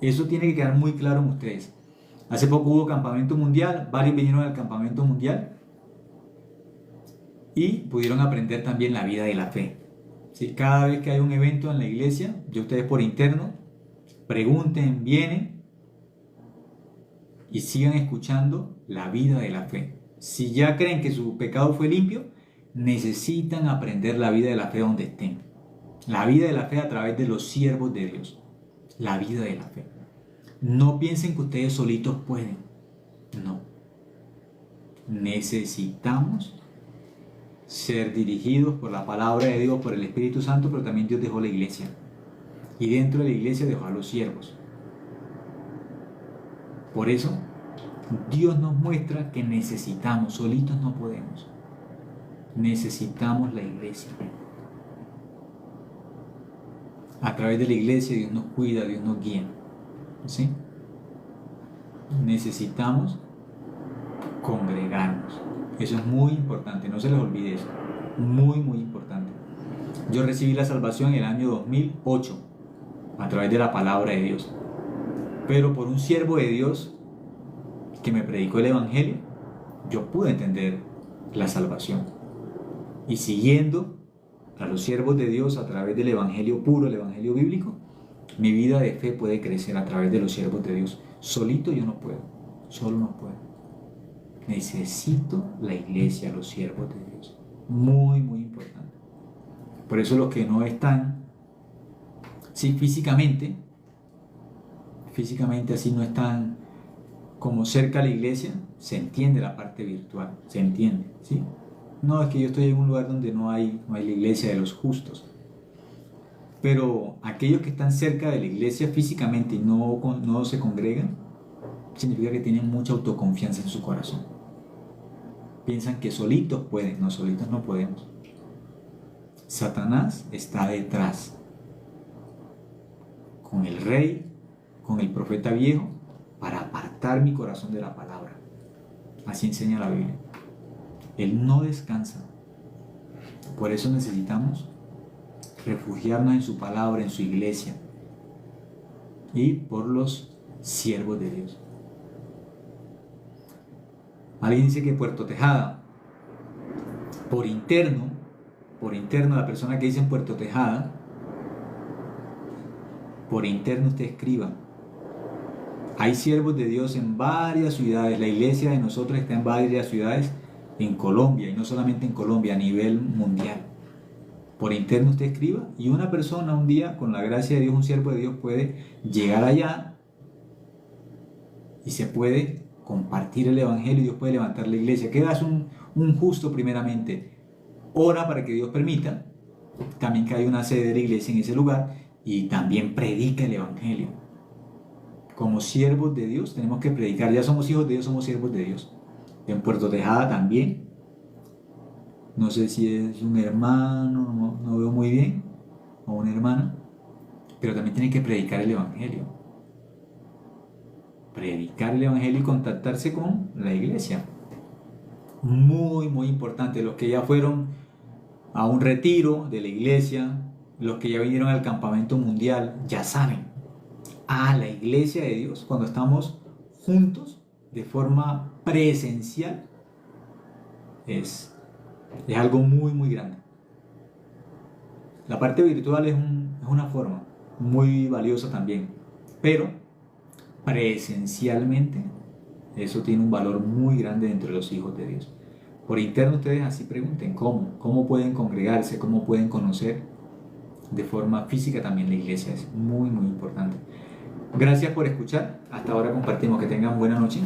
Eso tiene que quedar muy claro en ustedes. Hace poco hubo campamento mundial, varios vinieron al campamento mundial y pudieron aprender también la vida de la fe. ¿Sí? Cada vez que hay un evento en la iglesia, yo ustedes por interno, pregunten, vienen y sigan escuchando la vida de la fe. Si ya creen que su pecado fue limpio, necesitan aprender la vida de la fe donde estén. La vida de la fe a través de los siervos de Dios. La vida de la fe. No piensen que ustedes solitos pueden. No. Necesitamos ser dirigidos por la palabra de Dios, por el Espíritu Santo, pero también Dios dejó la iglesia. Y dentro de la iglesia dejó a los siervos. Por eso, Dios nos muestra que necesitamos, solitos no podemos. Necesitamos la iglesia. A través de la iglesia Dios nos cuida, Dios nos guía. ¿Sí? Necesitamos congregarnos. Eso es muy importante, no se les olvide eso. Muy, muy importante. Yo recibí la salvación en el año 2008 a través de la palabra de Dios. Pero por un siervo de Dios que me predicó el Evangelio, yo pude entender la salvación. Y siguiendo a los siervos de Dios a través del Evangelio puro, el Evangelio bíblico, mi vida de fe puede crecer a través de los siervos de Dios. Solito yo no puedo, solo no puedo. Necesito la iglesia, los siervos de Dios. Muy, muy importante. Por eso los que no están, sí, físicamente así no están como cerca a la iglesia, se entiende la parte virtual, se entiende, ¿sí? No, es que yo estoy en un lugar donde no hay la iglesia de los justos. Pero aquellos que están cerca de la iglesia físicamente y no se congregan, significa que tienen mucha autoconfianza en su corazón. Piensan que solitos pueden, no, solitos no podemos. Satanás está detrás, con el rey, con el profeta viejo, para apartar mi corazón de la palabra. Así enseña la Biblia. Él no descansa. Por eso necesitamos refugiarnos en su palabra, en su iglesia y por los siervos de Dios. Alguien dice que Puerto Tejada, por interno, la persona que dice en Puerto Tejada, por interno usted escriba. Hay siervos de Dios en varias ciudades. La iglesia de nosotros está en varias ciudades en Colombia, y no solamente en Colombia, a nivel mundial. Por interno usted escriba y una persona un día, con la gracia de Dios, un siervo de Dios puede llegar allá y se puede compartir el Evangelio y Dios puede levantar la iglesia. ¿Qué hace un justo primeramente? Ora para que Dios permita también que haya una sede de la iglesia en ese lugar y también predica el Evangelio. Como siervos de Dios tenemos que predicar. Ya somos hijos de Dios, somos siervos de Dios. En Puerto Tejada también. No sé si es un hermano, no veo muy bien, o una hermana, pero también tiene que predicar el Evangelio. Predicar el Evangelio y contactarse con la iglesia. Muy, muy importante. Los que ya fueron a un retiro de la iglesia, los que ya vinieron al campamento mundial, ya saben. La iglesia de Dios, cuando estamos juntos de forma presencial, es algo muy, muy grande. La parte virtual es una forma muy valiosa también, pero presencialmente eso tiene un valor muy grande dentro de los hijos de Dios. Por interno ustedes así pregunten, ¿cómo pueden congregarse? ¿Cómo pueden conocer de forma física también la iglesia. Es muy, muy importante. Gracias por escuchar. Hasta ahora compartimos. Que tengan buena noche.